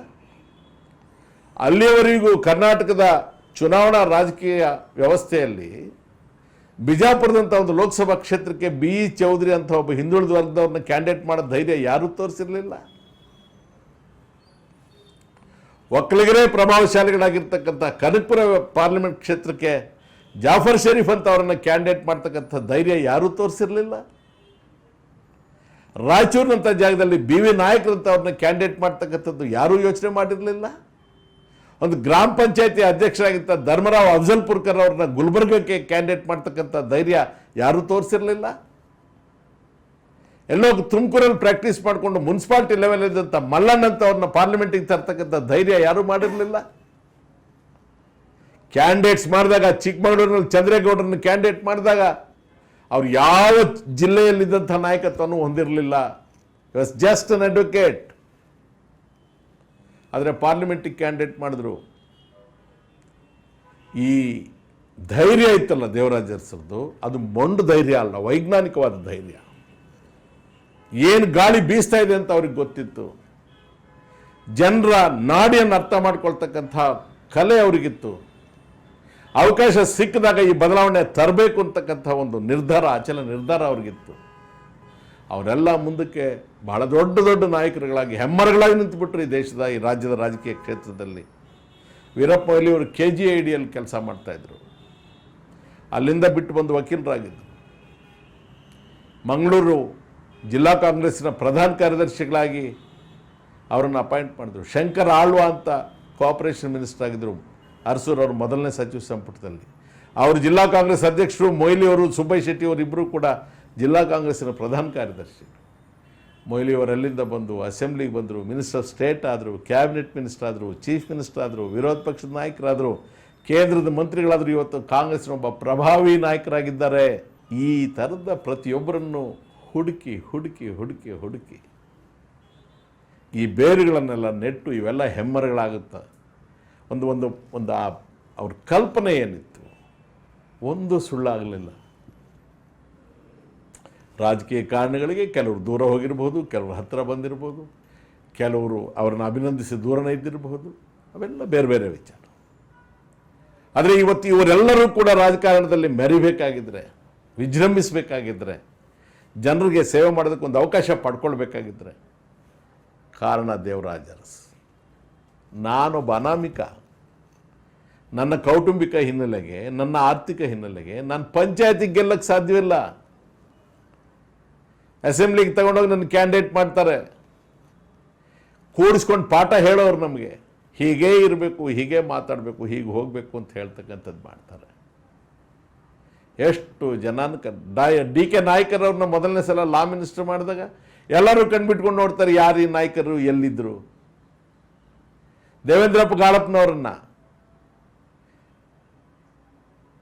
ಅಲ್ಲಿಯವರೆಗೂ ಕರ್ನಾಟಕದ ಚುನಾವಣಾ ರಾಜಕೀಯ ವ್ಯವಸ್ಥೆಯಲ್ಲಿ ಬಿಜಾಪುರದಂಥ ಒಂದು ಲೋಕಸಭಾ ಕ್ಷೇತ್ರಕ್ಕೆ BE ಚೌಧರಿ ಅಂತ ಒಬ್ಬ ಹಿಂದುಳಿದ ವರ್ಗದವ್ರನ್ನ ಕ್ಯಾಂಡಿಡೇಟ್ ಮಾಡೋ ಧೈರ್ಯ ಯಾರೂ ತೋರಿಸಿರಲಿಲ್ಲ. ಒಕ್ಕಲಿಗರೇ ಪ್ರಭಾವಶಾಲಿಗಳಾಗಿರ್ತಕ್ಕಂಥ ಕನಕಪುರ ಪಾರ್ಲಿಮೆಂಟ್ ಕ್ಷೇತ್ರಕ್ಕೆ ಜಾಫರ್ ಶರೀಫ್ ಅಂತ ಅವರನ್ನು ಕ್ಯಾಂಡಿಡೇಟ್ ಮಾಡ್ತಕ್ಕಂಥ ಧೈರ್ಯ ಯಾರೂ ತೋರಿಸಿರಲಿಲ್ಲ. ರಾಯಚೂರಿನಂಥ ಜಾಗದಲ್ಲಿ BV ನಾಯಕರಂತ ಅವ್ರನ್ನ ಕ್ಯಾಂಡಿಡೇಟ್ ಮಾಡ್ತಕ್ಕಂಥದ್ದು ಯಾರೂ ಯೋಚನೆ ಮಾಡಿರಲಿಲ್ಲ. ಒಂದು ಗ್ರಾಮ ಪಂಚಾಯತಿ ಅಧ್ಯಕ್ಷರಾಗಿದ್ದ ಧರ್ಮರಾವ್ ಅಫ್ಜಲ್ಪುರ್ಕರ್ ಅವ್ರನ್ನ ಗುಲ್ಬರ್ಗಕ್ಕೆ ಕ್ಯಾಂಡಿಡೇಟ್ ಮಾಡ್ತಕ್ಕಂಥ ಧೈರ್ಯ ಯಾರೂ ತೋರಿಸಿರಲಿಲ್ಲ. ಎಲ್ಲೋ ತುಮಕೂರಲ್ಲಿ ಪ್ರಾಕ್ಟೀಸ್ ಮಾಡಿಕೊಂಡು ಮುನ್ಸಿಪಾಲಿಟಿ ಲೆವೆಲ್ ಇದ್ದಂಥ ಮಲ್ಲಣ್ಣ ಅಂತ ಅವ್ರನ್ನ ಪಾರ್ಲಿಮೆಂಟಿಗೆ ತರ್ತಕ್ಕಂಥ ಧೈರ್ಯ ಯಾರೂ ಮಾಡಿರಲಿಲ್ಲ. ಕ್ಯಾಂಡಿಡೇಟ್ಸ್ ಮಾಡಿದಾಗ ಚಿಕ್ಕಮಗಳೂರಿನಲ್ಲಿ ಚಂದ್ರೇಗೌಡರನ್ನು ಕ್ಯಾಂಡಿಡೇಟ್ ಮಾಡಿದಾಗ ಅವ್ರು ಯಾವ ಜಿಲ್ಲೆಯಲ್ಲಿದ್ದಂಥ ನಾಯಕತ್ವವನ್ನು ಹೊಂದಿರಲಿಲ್ಲ. Was just an advocate. ಆದರೆ ಪಾರ್ಲಿಮೆಂಟಿಗೆ ಕ್ಯಾಂಡಿಡೇಟ್ ಮಾಡಿದ್ರು. ಈ ಧೈರ್ಯ ಇತ್ತಲ್ಲ ದೇವರಾಜ ಅರಸರದು, ಅದು ಮೊಂಡು ಧೈರ್ಯ ಅಲ್ಲ, ವೈಜ್ಞಾನಿಕವಾದ ಧೈರ್ಯ. ಏನು ಗಾಳಿ ಬೀಸ್ತಾ ಇದೆ ಅಂತ ಅವ್ರಿಗೆ ಗೊತ್ತಿತ್ತು. ಜನರ ನಾಡಿಯನ್ನು ಅರ್ಥ ಮಾಡ್ಕೊಳ್ತಕ್ಕಂಥ ಕಲೆ ಅವರಿಗಿತ್ತು. ಅವಕಾಶ ಸಿಕ್ಕಿದಾಗ ಈ ಬದಲಾವಣೆ ತರಬೇಕು ಅಂತಕ್ಕಂಥ ಒಂದು ನಿರ್ಧಾರ, ಅಚಲ ನಿರ್ಧಾರ ಅವ್ರಿಗಿತ್ತು. ಅವರೆಲ್ಲ ಮುಂದಕ್ಕೆ ಬಹಳ ದೊಡ್ಡ ದೊಡ್ಡ ನಾಯಕರುಗಳಾಗಿ ಹೆಮ್ಮರಗಳಾಗಿ ನಿಂತುಬಿಟ್ರು ಈ ದೇಶದ, ಈ ರಾಜ್ಯದ ರಾಜಕೀಯ ಕ್ಷೇತ್ರದಲ್ಲಿ. ವೀರಪ್ಪ ಮೊಯ್ಲಿ ಅವರು KGIDಯಲ್ಲಿ ಕೆಲಸ ಮಾಡ್ತಾಯಿದ್ರು. ಅಲ್ಲಿಂದ ಬಿಟ್ಟು ಬಂದು ವಕೀಲರಾಗಿದ್ದರು. ಮಂಗಳೂರು ಜಿಲ್ಲಾ ಕಾಂಗ್ರೆಸ್ಸಿನ ಪ್ರಧಾನ ಕಾರ್ಯದರ್ಶಿಗಳಾಗಿ ಅವರನ್ನು ಅಪಾಯಿಂಟ್ ಮಾಡಿದ್ರು. ಶಂಕರ್ ಆಳ್ವ ಅಂತ ಕೋಆಪರೇಷನ್ ಮಿನಿಸ್ಟರ್ ಆಗಿದ್ದರು ಅರಸೂರು ಅವರು ಮೊದಲನೇ ಸಚಿವ ಸಂಪುಟದಲ್ಲಿ. ಅವರು ಜಿಲ್ಲಾ ಕಾಂಗ್ರೆಸ್ ಅಧ್ಯಕ್ಷರು. ಮೊಯ್ಲಿ ಅವರು, ಸುಬ್ಬಯ್ಯ ಶೆಟ್ಟಿ ಅವರು ಇಬ್ಬರು ಕೂಡ ಜಿಲ್ಲಾ ಕಾಂಗ್ರೆಸ್ಸಿನ ಪ್ರಧಾನ ಕಾರ್ಯದರ್ಶಿ. ಮೊಯ್ಲಿ ಅವರೆಲ್ಲಿಂದ ಬಂದು ಅಸೆಂಬ್ಲಿಗೆ ಬಂದರು, ಮಿನಿಸ್ಟರ್ ಆಫ್ ಸ್ಟೇಟ್ ಆದರು, ಕ್ಯಾಬಿನೆಟ್ ಮಿನಿಸ್ಟರ್ ಆದರು, ಚೀಫ್ ಮಿನಿಸ್ಟರ್ ಆದರು, ವಿರೋಧ ಪಕ್ಷದ ನಾಯಕರಾದರು, ಕೇಂದ್ರದ ಮಂತ್ರಿಗಳಾದರು. ಇವತ್ತು ಕಾಂಗ್ರೆಸ್ನ ಒಬ್ಬ ಪ್ರಭಾವಿ ನಾಯಕರಾಗಿದ್ದಾರೆ. ಈ ಥರದ ಪ್ರತಿಯೊಬ್ಬರನ್ನು ಹುಡುಕಿ ಹುಡುಕಿ ಹುಡುಕಿ ಹುಡುಕಿ ಈ ಬೇರುಗಳನ್ನೆಲ್ಲ ನೆಟ್ಟು ಇವೆಲ್ಲ ಹೆಮ್ಮರಗಳಾಗುತ್ತೆ. ಒಂದು ಒಂದು ಒಂದು ಅವ್ರ ಕಲ್ಪನೆ ಏನಿತ್ತು ಒಂದು ಸುಳ್ಳಾಗಲಿಲ್ಲ. ರಾಜಕೀಯ ಕಾರಣಗಳಿಗೆ ಕೆಲವರು ದೂರ ಹೋಗಿರ್ಬೋದು, ಕೆಲವರು ಹತ್ತಿರ ಬಂದಿರ್ಬೋದು, ಕೆಲವರು ಅವರನ್ನು ಅಭಿನಂದಿಸಿ ದೂರನೇ ಇದ್ದಿರಬಹುದು. ಅವೆಲ್ಲ ಬೇರೆ ಬೇರೆ ವಿಚಾರ. ಆದರೆ ಇವತ್ತು ಇವರೆಲ್ಲರೂ ಕೂಡ ರಾಜಕಾರಣದಲ್ಲಿ ಮೆರಿಬೇಕಾಗಿದ್ದರೆ, ವಿಜೃಂಭಿಸಬೇಕಾಗಿದ್ದರೆ, ಜನರಿಗೆ ಸೇವೆ ಮಾಡೋದಕ್ಕೆ ಒಂದು ಅವಕಾಶ ಪಡ್ಕೊಳ್ಬೇಕಾಗಿದ್ದರೆ ಕಾರಣ ದೇವರಾಜ ಅರಸ್. ನಾನೊಬ್ಬ ಅನಾಮಿಕ. ನನ್ನ ಕೌಟುಂಬಿಕ ಹಿನ್ನೆಲೆಗೆ, ನನ್ನ ಆರ್ಥಿಕ ಹಿನ್ನೆಲೆಗೆ ನಾನು ಪಂಚಾಯತಿಗೆ ಗೆಲ್ಲಕ್ಕೆ ಸಾಧ್ಯವಿಲ್ಲ. ಅಸೆಂಬ್ಲಿಗೆ ತಗೊಂಡೋಗಿ ನನ್ನ ಕ್ಯಾಂಡಿಡೇಟ್ ಮಾಡ್ತಾರೆ. ಕೂಡಿಸ್ಕೊಂಡು ಪಾಠ ಹೇಳೋರು ನಮಗೆ, ಹೀಗೇ ಇರಬೇಕು, ಹೀಗೆ ಮಾತಾಡಬೇಕು, ಹೀಗೆ ಹೋಗಬೇಕು ಅಂತ ಹೇಳ್ತಕ್ಕಂಥದ್ದು ಮಾಡ್ತಾರೆ. ಎಷ್ಟು ಜನಾನಕ DK ನಾಯ್ಕರವ್ರನ್ನ ಮೊದಲನೇ ಸಲ ಲಾ ಮಿನಿಸ್ಟರ್ ಮಾಡಿದಾಗ ಎಲ್ಲರೂ ಕಣ್ಬಿಟ್ಕೊಂಡು ನೋಡ್ತಾರೆ, ಯಾರು ಈ ನಾಯಕರು, ಎಲ್ಲಿದ್ದರು. ದೇವೇಂದ್ರಪ್ಪ ಗಾಳಪ್ಪನವ್ರನ್ನ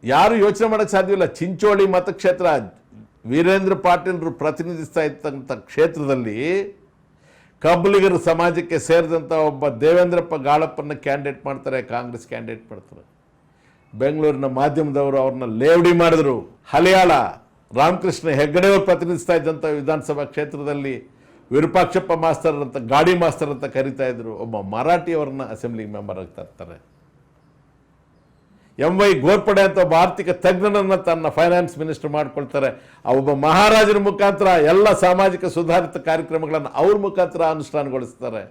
ಯಾರು ಯೋಚನೆ ಮಾಡೋಕ್ಕೆ ಸಾಧ್ಯವಿಲ್ಲ. ಚಿಂಚೋಳಿ ಮತಕ್ಷೇತ್ರ, ವೀರೇಂದ್ರ ಪಾಟೀಲರು ಪ್ರತಿನಿಧಿಸ್ತಾ ಇರ್ತಕ್ಕಂಥ ಕ್ಷೇತ್ರದಲ್ಲಿ ಕಬ್ಬಲಿಗರ ಸಮಾಜಕ್ಕೆ ಸೇರಿದಂಥ ಒಬ್ಬ ದೇವೇಂದ್ರಪ್ಪ ಗಾಳಪ್ಪನ ಕ್ಯಾಂಡಿಡೇಟ್ ಮಾಡ್ತಾರೆ, ಕಾಂಗ್ರೆಸ್ ಕ್ಯಾಂಡಿಡೇಟ್ ಮಾಡ್ತಾರೆ. ಬೆಂಗಳೂರಿನ ಮಾಧ್ಯಮದವರು ಅವ್ರನ್ನ ಲೇವಡಿ ಮಾಡಿದ್ರು. ಹಲಿಯಾಳ ರಾಮಕೃಷ್ಣ ಹೆಗ್ಗಡೆಯವರು ಪ್ರತಿನಿಧಿಸ್ತಾ ಇದ್ದಂಥ ವಿಧಾನಸಭಾ ಕ್ಷೇತ್ರದಲ್ಲಿ ವಿರೂಪಾಕ್ಷಪ್ಪ ಮಾಸ್ತರ್ ಅಂತ, ಗಾಡಿ ಮಾಸ್ತರ್ ಅಂತ ಕರಿತಾ ಇದ್ರು. ಒಬ್ಬ ಮರಾಠಿಯವ್ರನ್ನ ಅಸೆಂಬ್ಲಿ ಮೆಂಬರ್ ಆಗ್ತಾ ಇರ್ತಾರೆ. MY ಗೋರ್ಪಡೆ ಅಂತ ಒಬ್ಬ ಆರ್ಥಿಕ ತಜ್ಞನನ್ನು ತನ್ನ ಫೈನಾನ್ಸ್ ಮಿನಿಸ್ಟರ್ ಮಾಡ್ಕೊಳ್ತಾರೆ. ಆ ಒಬ್ಬ ಮಹಾರಾಜರ ಮುಖಾಂತರ ಎಲ್ಲ ಸಾಮಾಜಿಕ ಸುಧಾರಿತ ಕಾರ್ಯಕ್ರಮಗಳನ್ನು ಅವ್ರ ಮುಖಾಂತರ ಅನುಷ್ಠಾನಗೊಳಿಸ್ತಾರೆ.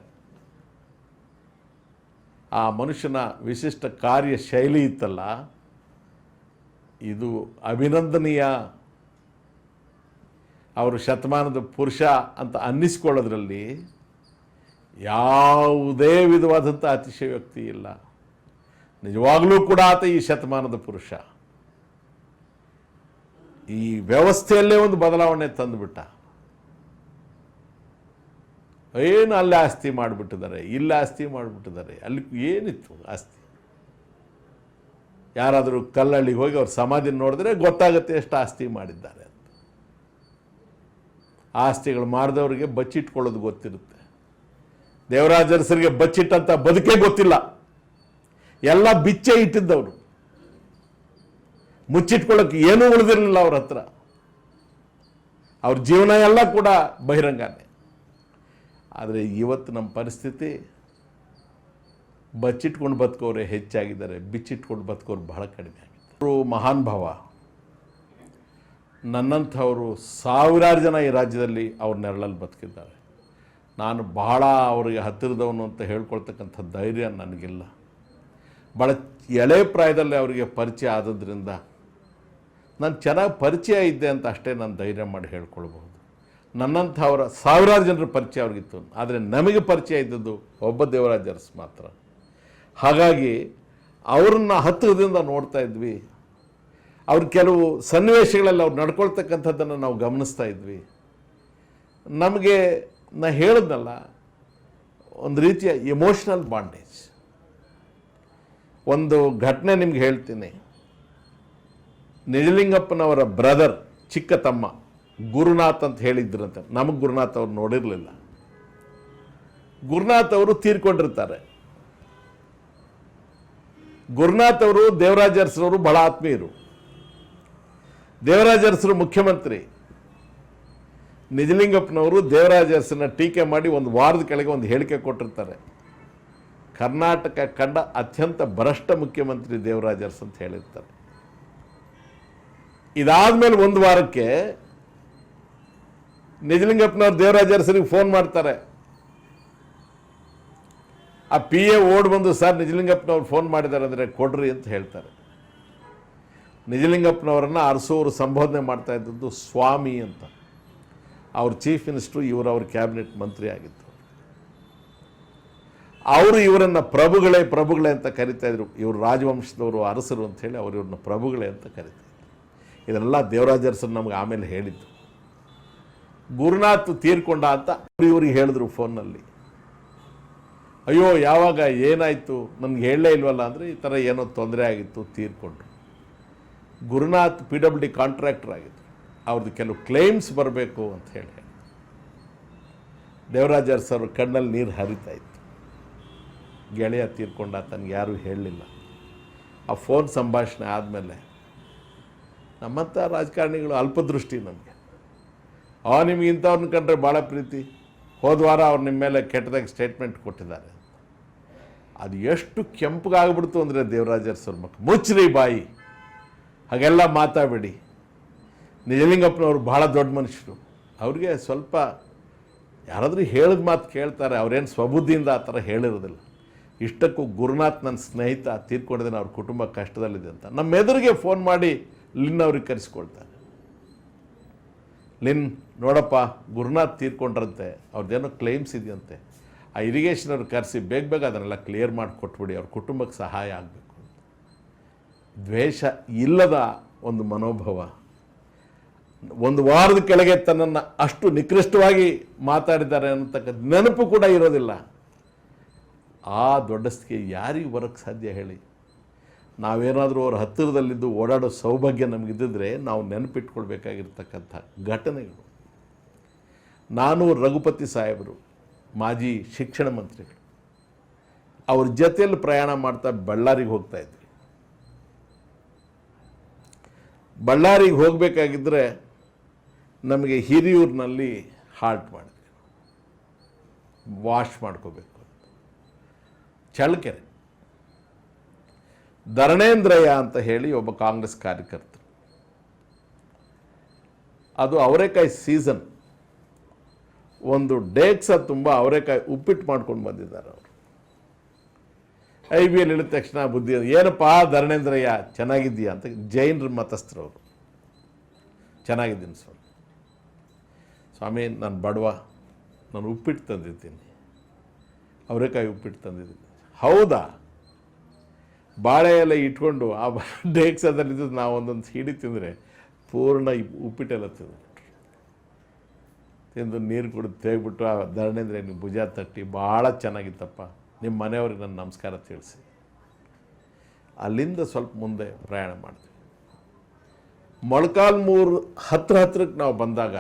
ಆ ಮನುಷ್ಯನ ವಿಶಿಷ್ಟ ಕಾರ್ಯ ಶೈಲಿ ಇತ್ತಲ್ಲ, ಇದು ಅಭಿನಂದನೀಯ. ಅವರು ಶತಮಾನದ ಪುರುಷ ಅಂತ ಅನ್ನಿಸ್ಕೊಳ್ಳೋದ್ರಲ್ಲಿ ಯಾವುದೇ ವಿಧವಾದಂಥ ಅತಿಶಯೋಕ್ತಿ ಇಲ್ಲ. ನಿಜವಾಗಲೂ ಕೂಡ ಆತ ಈ ಶತಮಾನದ ಪುರುಷ. ಈ ವ್ಯವಸ್ಥೆಯಲ್ಲೇ ಒಂದು ಬದಲಾವಣೆ ತಂದುಬಿಟ್ಟ. ಏನು ಅಲ್ಲಿ ಆಸ್ತಿ ಮಾಡಿಬಿಟ್ಟಿದ್ದಾರೆ, ಇಲ್ಲಿ ಆಸ್ತಿ ಮಾಡಿಬಿಟ್ಟಿದ್ದಾರೆ. ಅಲ್ಲಿ ಏನಿತ್ತು ಆಸ್ತಿ? ಯಾರಾದರೂ ಕಲ್ಲಳ್ಳಿಗೆ ಹೋಗಿ ಅವ್ರ ಸಮಾಧಿ ನೋಡಿದ್ರೆ ಗೊತ್ತಾಗುತ್ತೆ ಎಷ್ಟು ಆಸ್ತಿ ಮಾಡಿದ್ದಾರೆ ಅಂತ. ಆಸ್ತಿಗಳು ಮಾಡಿದವರಿಗೆ ಬಚ್ಚಿಟ್ಕೊಳ್ಳೋದು ಗೊತ್ತಿರುತ್ತೆ. ದೇವರಾಜ ಅರಸರಿಗೆ ಬಚ್ಚಿಟ್ಟಂಥ ಬದುಕೇ ಗೊತ್ತಿಲ್ಲ. ಎಲ್ಲ ಬಿಚ್ಚೆ ಇಟ್ಟಿದ್ದವರು, ಮುಚ್ಚಿಟ್ಕೊಳ್ಳೋಕೆ ಏನೂ ಉಳಿದಿರಲಿಲ್ಲ ಅವ್ರ ಹತ್ರ. ಅವ್ರ ಜೀವನ ಎಲ್ಲ ಕೂಡ ಬಹಿರಂಗನೇ. ಆದರೆ ಇವತ್ತು ನಮ್ಮ ಪರಿಸ್ಥಿತಿ ಬಚ್ಚಿಟ್ಕೊಂಡು ಬದುಕೋರೆ ಹೆಚ್ಚಾಗಿದ್ದಾರೆ, ಬಿಚ್ಚಿಟ್ಕೊಂಡು ಬದುಕೋರು ಬಹಳ ಕಡಿಮೆ ಆಗಿದೆ. ಅವರು ಮಹಾನ್ ಭಾವ. ನನ್ನಂಥವರು ಸಾವಿರಾರು ಜನ ಈ ರಾಜ್ಯದಲ್ಲಿ ಅವ್ರ ನೆರಳಲ್ಲಿ ಬದುಕಿದ್ದಾರೆ. ನಾನು ಬಹಳ ಅವರಿಗೆ ಹತ್ತಿರದವನು ಅಂತ ಹೇಳ್ಕೊಳ್ತಕ್ಕಂಥ ಧೈರ್ಯ ನನಗಿಲ್ಲ. ಭಾಳ ಎಳೆ ಪ್ರಾಯದಲ್ಲಿ ಅವರಿಗೆ ಪರಿಚಯ ಆದದ್ರಿಂದ ನಾನು ಚೆನ್ನಾಗಿ ಪರಿಚಯ ಇದ್ದೆ ಅಂತ ಅಷ್ಟೇ ನಾನು ಧೈರ್ಯ ಮಾಡಿ ಹೇಳ್ಕೊಳ್ಬಹುದು. ನನ್ನಂಥವರ ಸಾವಿರಾರು ಜನರ ಪರಿಚಯ ಅವ್ರಿಗಿತ್ತು, ಆದರೆ ನಮಗೆ ಪರಿಚಯ ಇದ್ದದ್ದು ಒಬ್ಬ ದೇವರಾಜ ಅರಸ್ ಮಾತ್ರ. ಹಾಗಾಗಿ ಅವ್ರನ್ನ ಹತ್ತಿರದಿಂದ ನೋಡ್ತಾ ಇದ್ವಿ. ಅವ್ರ ಕೆಲವು ಸನ್ನಿವೇಶಗಳಲ್ಲಿ ಅವ್ರು ನಡ್ಕೊಳ್ತಕ್ಕಂಥದ್ದನ್ನು ನಾವು ಗಮನಿಸ್ತಾ ಇದ್ವಿ. ನಮಗೆ ನಾ ಹೇಳಿದ್ನಲ್ಲ, ಒಂದು ರೀತಿಯ ಎಮೋಷ್ನಲ್ ಬಾಂಡೇಜ್. ಒಂದು ಘಟನೆ ನಿಮ್ಗೆ ಹೇಳ್ತೀನಿ. ನಿಜಲಿಂಗಪ್ಪನವರ ಬ್ರದರ್, ಚಿಕ್ಕ ತಮ್ಮ ಗುರುನಾಥ್ ಅಂತ ಹೇಳಿದ್ರಂತೆ. ನಮಗೆ ಗುರುನಾಥ್ ಅವ್ರು ನೋಡಿರಲಿಲ್ಲ. ಗುರುನಾಥ್ ಅವರು ತೀರ್ಕೊಂಡಿರ್ತಾರೆ. ಗುರುನಾಥ್ ಅವರು ದೇವರಾಜ ಅರಸರವರು ಬಹಳ ಆತ್ಮೀಯರು. ದೇವರಾಜ ಅರಸರು ಮುಖ್ಯಮಂತ್ರಿ. ನಿಜಲಿಂಗಪ್ಪನವರು ದೇವರಾಜ ಅರಸರನ್ನ ಟೀಕೆ ಮಾಡಿ ಒಂದು ವಾರದ ಕೆಳಗೆ ಒಂದು ಹೇಳಿಕೆ ಕೊಟ್ಟಿರ್ತಾರೆ. ಕರ್ನಾಟಕ ಕಂಡ ಅತ್ಯಂತ ಭ್ರಷ್ಟ ಮುಖ್ಯಮಂತ್ರಿ ದೇವರಾಜ ಅರಸು ಅಂತ ಹೇಳಿರ್ತಾರೆ. ಇದಾದ್ಮೇಲೆ ಒಂದು ವಾರಕ್ಕೆ ನಿಜಲಿಂಗಪ್ಪನವ್ರು ದೇವರಾಜ ಅರಸರಿಗೆ ಫೋನ್ ಮಾಡ್ತಾರೆ. ಆ PA ಓಡ್ ಬಂದು, ಸರ್ ನಿಜಲಿಂಗಪ್ಪನವ್ರು ಫೋನ್ ಮಾಡಿದ್ದಾರೆ ಅಂದರೆ ಕೊಡ್ರಿ ಅಂತ ಹೇಳ್ತಾರೆ. ನಿಜಲಿಂಗಪ್ಪನವರನ್ನು ಅರಸೋರು ಸಂಬೋಧನೆ ಮಾಡ್ತಾ ಇದ್ದದ್ದು ಸ್ವಾಮಿ ಅಂತ. ಅವ್ರ ಚೀಫ್ ಮಿನಿಸ್ಟ್ರು, ಇವರು ಅವ್ರ ಕ್ಯಾಬಿನೆಟ್ ಮಂತ್ರಿ ಆಗಿತ್ತು. ಅವರು ಇವರನ್ನು ಪ್ರಭುಗಳೇ ಅಂತ ಕರಿತಾ ಇದ್ರು. ಇವರು ರಾಜವಂಶದವರು, ಅರಸರು ಅಂಥೇಳಿ ಅವರು ಇವ್ರನ್ನ ಪ್ರಭುಗಳೇ ಅಂತ ಕರಿತಾ ಇದ್ರು. ಇದನ್ನೆಲ್ಲ ದೇವರಾಜ ಅರಸರು ನಮ್ಗೆ ಆಮೇಲೆ ಹೇಳಿದ್ದು. ಗುರುನಾಥ್ ತೀರ್ಕೊಂಡ ಅಂತ ಇವ್ರಿಗೆ ಹೇಳಿದ್ರು ಫೋನ್ನಲ್ಲಿ. ಅಯ್ಯೋ ಯಾವಾಗ ಏನಾಯಿತು ನನಗೆ ಹೇಳಲೇ ಇಲ್ವಲ್ಲ ಅಂದರೆ, ಈ ಥರ ಏನೋ ತೊಂದರೆ ಆಗಿತ್ತು, ತೀರ್ಕೊಂಡ್ರು. ಗುರುನಾಥ್ PWD ಕಾಂಟ್ರಾಕ್ಟರ್ ಆಗಿತ್ತು. ಅವ್ರದ್ದು ಕೆಲವು ಕ್ಲೇಮ್ಸ್ ಬರಬೇಕು ಅಂತ ಹೇಳಿ ದೇವರಾಜ ಅರಸು ಅವ್ರ ಕಣ್ಣಲ್ಲಿ ನೀರು ಹರಿತಾ ಇತ್ತು. ಗೆಳೆಯ ತೀರ್ಕೊಂಡ, ತನಗೆ ಯಾರೂ ಹೇಳಲಿಲ್ಲ. ಆ ಫೋನ್ ಸಂಭಾಷಣೆ ಆದಮೇಲೆ ನಮ್ಮಂಥ ರಾಜಕಾರಣಿಗಳು ಅಲ್ಪದೃಷ್ಟಿ ನಮಗೆ. ನಿಮಗೆ ಇಂಥವ್ರನ್ನ ಕಂಡ್ರೆ ಭಾಳ ಪ್ರೀತಿ, ಹೋದ ವಾರ ಅವ್ರು ನಿಮ್ಮ ಮೇಲೆ ಕೆಟ್ಟದಾಗಿ ಸ್ಟೇಟ್ಮೆಂಟ್ ಕೊಟ್ಟಿದ್ದಾರೆ. ಅದು ಎಷ್ಟು ಕೆಂಪಗಾಗ್ಬಿಡ್ತು ಅಂದರೆ ದೇವರಾಜ ಅರಸು ಅವ್ರ ಮಕ್ಕಳು, ಮುಚ್ಚ್ರಿ ಬಾಯಿ, ಹಾಗೆಲ್ಲ ಮಾತಾಡಬೇಡಿ. ನಿಜಲಿಂಗಪ್ಪನವರು ಭಾಳ ದೊಡ್ಡ ಮನುಷ್ಯರು, ಅವ್ರಿಗೆ ಸ್ವಲ್ಪ ಯಾರಾದರೂ ಹೇಳಿದ ಮಾತು ಕೇಳ್ತಾರೆ. ಅವ್ರೇನು ಸ್ವಬುದ್ಧಿಯಿಂದ ಆ ಥರ ಹೇಳಿರೋದಿಲ್ಲ. ಇಷ್ಟಕ್ಕೂ ಗುರುನಾಥ್ ನನ್ನ ಸ್ನೇಹಿತ ತೀರ್ಕೊಂಡಿದ್ದೇನೆ, ಅವ್ರ ಕುಟುಂಬ ಕಷ್ಟದಲ್ಲಿದೆ ಅಂತ ನಮ್ಮ ಎದುರಿಗೆ ಫೋನ್ ಮಾಡಿ ಲಿನ್ ಅವ್ರಿಗೆ ಕರೆಸ್ಕೊಳ್ತಾರೆ. ಲಿನ್ ನೋಡಪ್ಪ, ಗುರುನಾಥ್ ತೀರ್ಕೊಂಡ್ರಂತೆ, ಅವ್ರದ್ದೇನೋ ಕ್ಲೇಮ್ಸ್ ಇದೆಯಂತೆ, ಆ ಇರಿಗೇಷನ್ ಅವ್ರು ಕರೆಸಿ ಬೇಗ ಅದನ್ನೆಲ್ಲ ಕ್ಲಿಯರ್ ಮಾಡಿ ಕೊಟ್ಬಿಡಿ, ಅವ್ರ ಕುಟುಂಬಕ್ಕೆ ಸಹಾಯ ಆಗಬೇಕು. ದ್ವೇಷ ಇಲ್ಲದ ಒಂದು ಮನೋಭಾವ. ಒಂದು ವಾರದ ಕೆಳಗೆ ತನ್ನನ್ನು ಅಷ್ಟು ನಿಕೃಷ್ಟವಾಗಿ ಮಾತಾಡಿದ್ದಾರೆ ಅನ್ನತಕ್ಕಂಥ ನೆನಪು ಕೂಡ ಇರೋದಿಲ್ಲ. ಆ ದೊಡ್ಡಸ್ತಿಗೆ ಯಾರಿಗೆ ಬರೋಕ್ಕೆ ಸಾಧ್ಯ ಹೇಳಿ? ನಾವೇನಾದರೂ ಅವ್ರ ಹತ್ತಿರದಲ್ಲಿದ್ದು ಓಡಾಡೋ ಸೌಭಾಗ್ಯ ನಮಗಿದ್ದಿದ್ರೆ ನಾವು ನೆನಪಿಟ್ಕೊಳ್ಬೇಕಾಗಿರ್ತಕ್ಕಂಥ ಘಟನೆಗಳು. ನಾನು ರಘುಪತಿ ಸಾಹೇಬರು, ಮಾಜಿ ಶಿಕ್ಷಣ ಮಂತ್ರಿಗಳು, ಅವ್ರ ಜೊತೆಯಲ್ಲಿ ಪ್ರಯಾಣ ಮಾಡ್ತಾ ಬಳ್ಳಾರಿಗೆ ಹೋಗ್ತಾ ಇದ್ವಿ. ಬಳ್ಳಾರಿಗೆ ಹೋಗಬೇಕಾಗಿದ್ದರೆ ನಮಗೆ ಹಿರಿಯೂರಿನಲ್ಲಿ ಹಾಲ್ಟ್ ಮಾಡಿದ್ವಿ, ವಾಶ್ ಮಾಡ್ಕೋಬೇಕು. ಚಳ್ಳಕೆರೆ ಧರಣೇಂದ್ರಯ್ಯ ಅಂತ ಹೇಳಿ ಒಬ್ಬ ಕಾಂಗ್ರೆಸ್ ಕಾರ್ಯಕರ್ತರು, ಅದು ಅವರೆಕಾಯಿ ಸೀಸನ್, ಒಂದು ಡೇಕ್ಸ ತುಂಬ ಅವರೆಕಾಯಿ ಉಪ್ಪಿಟ್ಟು ಮಾಡ್ಕೊಂಡು ಬಂದಿದ್ದಾರೆ. ಅವರು IBL ಇಳಿದ ತಕ್ಷಣ ಬುದ್ಧಿ, ಏನಪ್ಪ ಧರಣೇಂದ್ರಯ್ಯ ಚೆನ್ನಾಗಿದ್ದೀಯಾ ಅಂತ. ಜೈನರ ಮತಸ್ಥರು ಅವರು. ಚೆನ್ನಾಗಿದ್ದೀನಿ ಸ್ವಾಮಿ, ನಾನು ಬಡವ, ನಾನು ಉಪ್ಪಿಟ್ಟು ತಂದಿದ್ದೀನಿ, ಅವರೆಕಾಯಿ ಉಪ್ಪಿಟ್ಟು ತಂದಿದ್ದೀನಿ. ಹೌದಾ? ಬಾಳೆ ಎಲ್ಲ ಇಟ್ಕೊಂಡು ಆ ಡೇಕ್ಸದಲ್ಲಿದ್ದು ನಾವು ಒಂದೊಂದು ಹಿಡಿ ತಿಂದರೆ ಪೂರ್ಣ ಉಪ್ಪಿಟ್ಟೆಲ್ಲ ತಿಂದು ನೀರು ಕುಡಿದು ತೆಗ್ಬಿಟ್ಟು ಆ ಧರಣೇಂದ್ರ ನೀವು ಭುಜ ತಟ್ಟಿ, ಭಾಳ ಚೆನ್ನಾಗಿತ್ತಪ್ಪ, ನಿಮ್ಮ ಮನೆಯವ್ರಿಗೆ ನನ್ನ ನಮಸ್ಕಾರ ತಿಳಿಸಿ. ಅಲ್ಲಿಂದ ಸ್ವಲ್ಪ ಮುಂದೆ ಪ್ರಯಾಣ ಮಾಡ್ತೀವಿ. ಮೊಳಕಾಲ್ಮೂರು ಹತ್ರಕ್ಕೆ ನಾವು ಬಂದಾಗ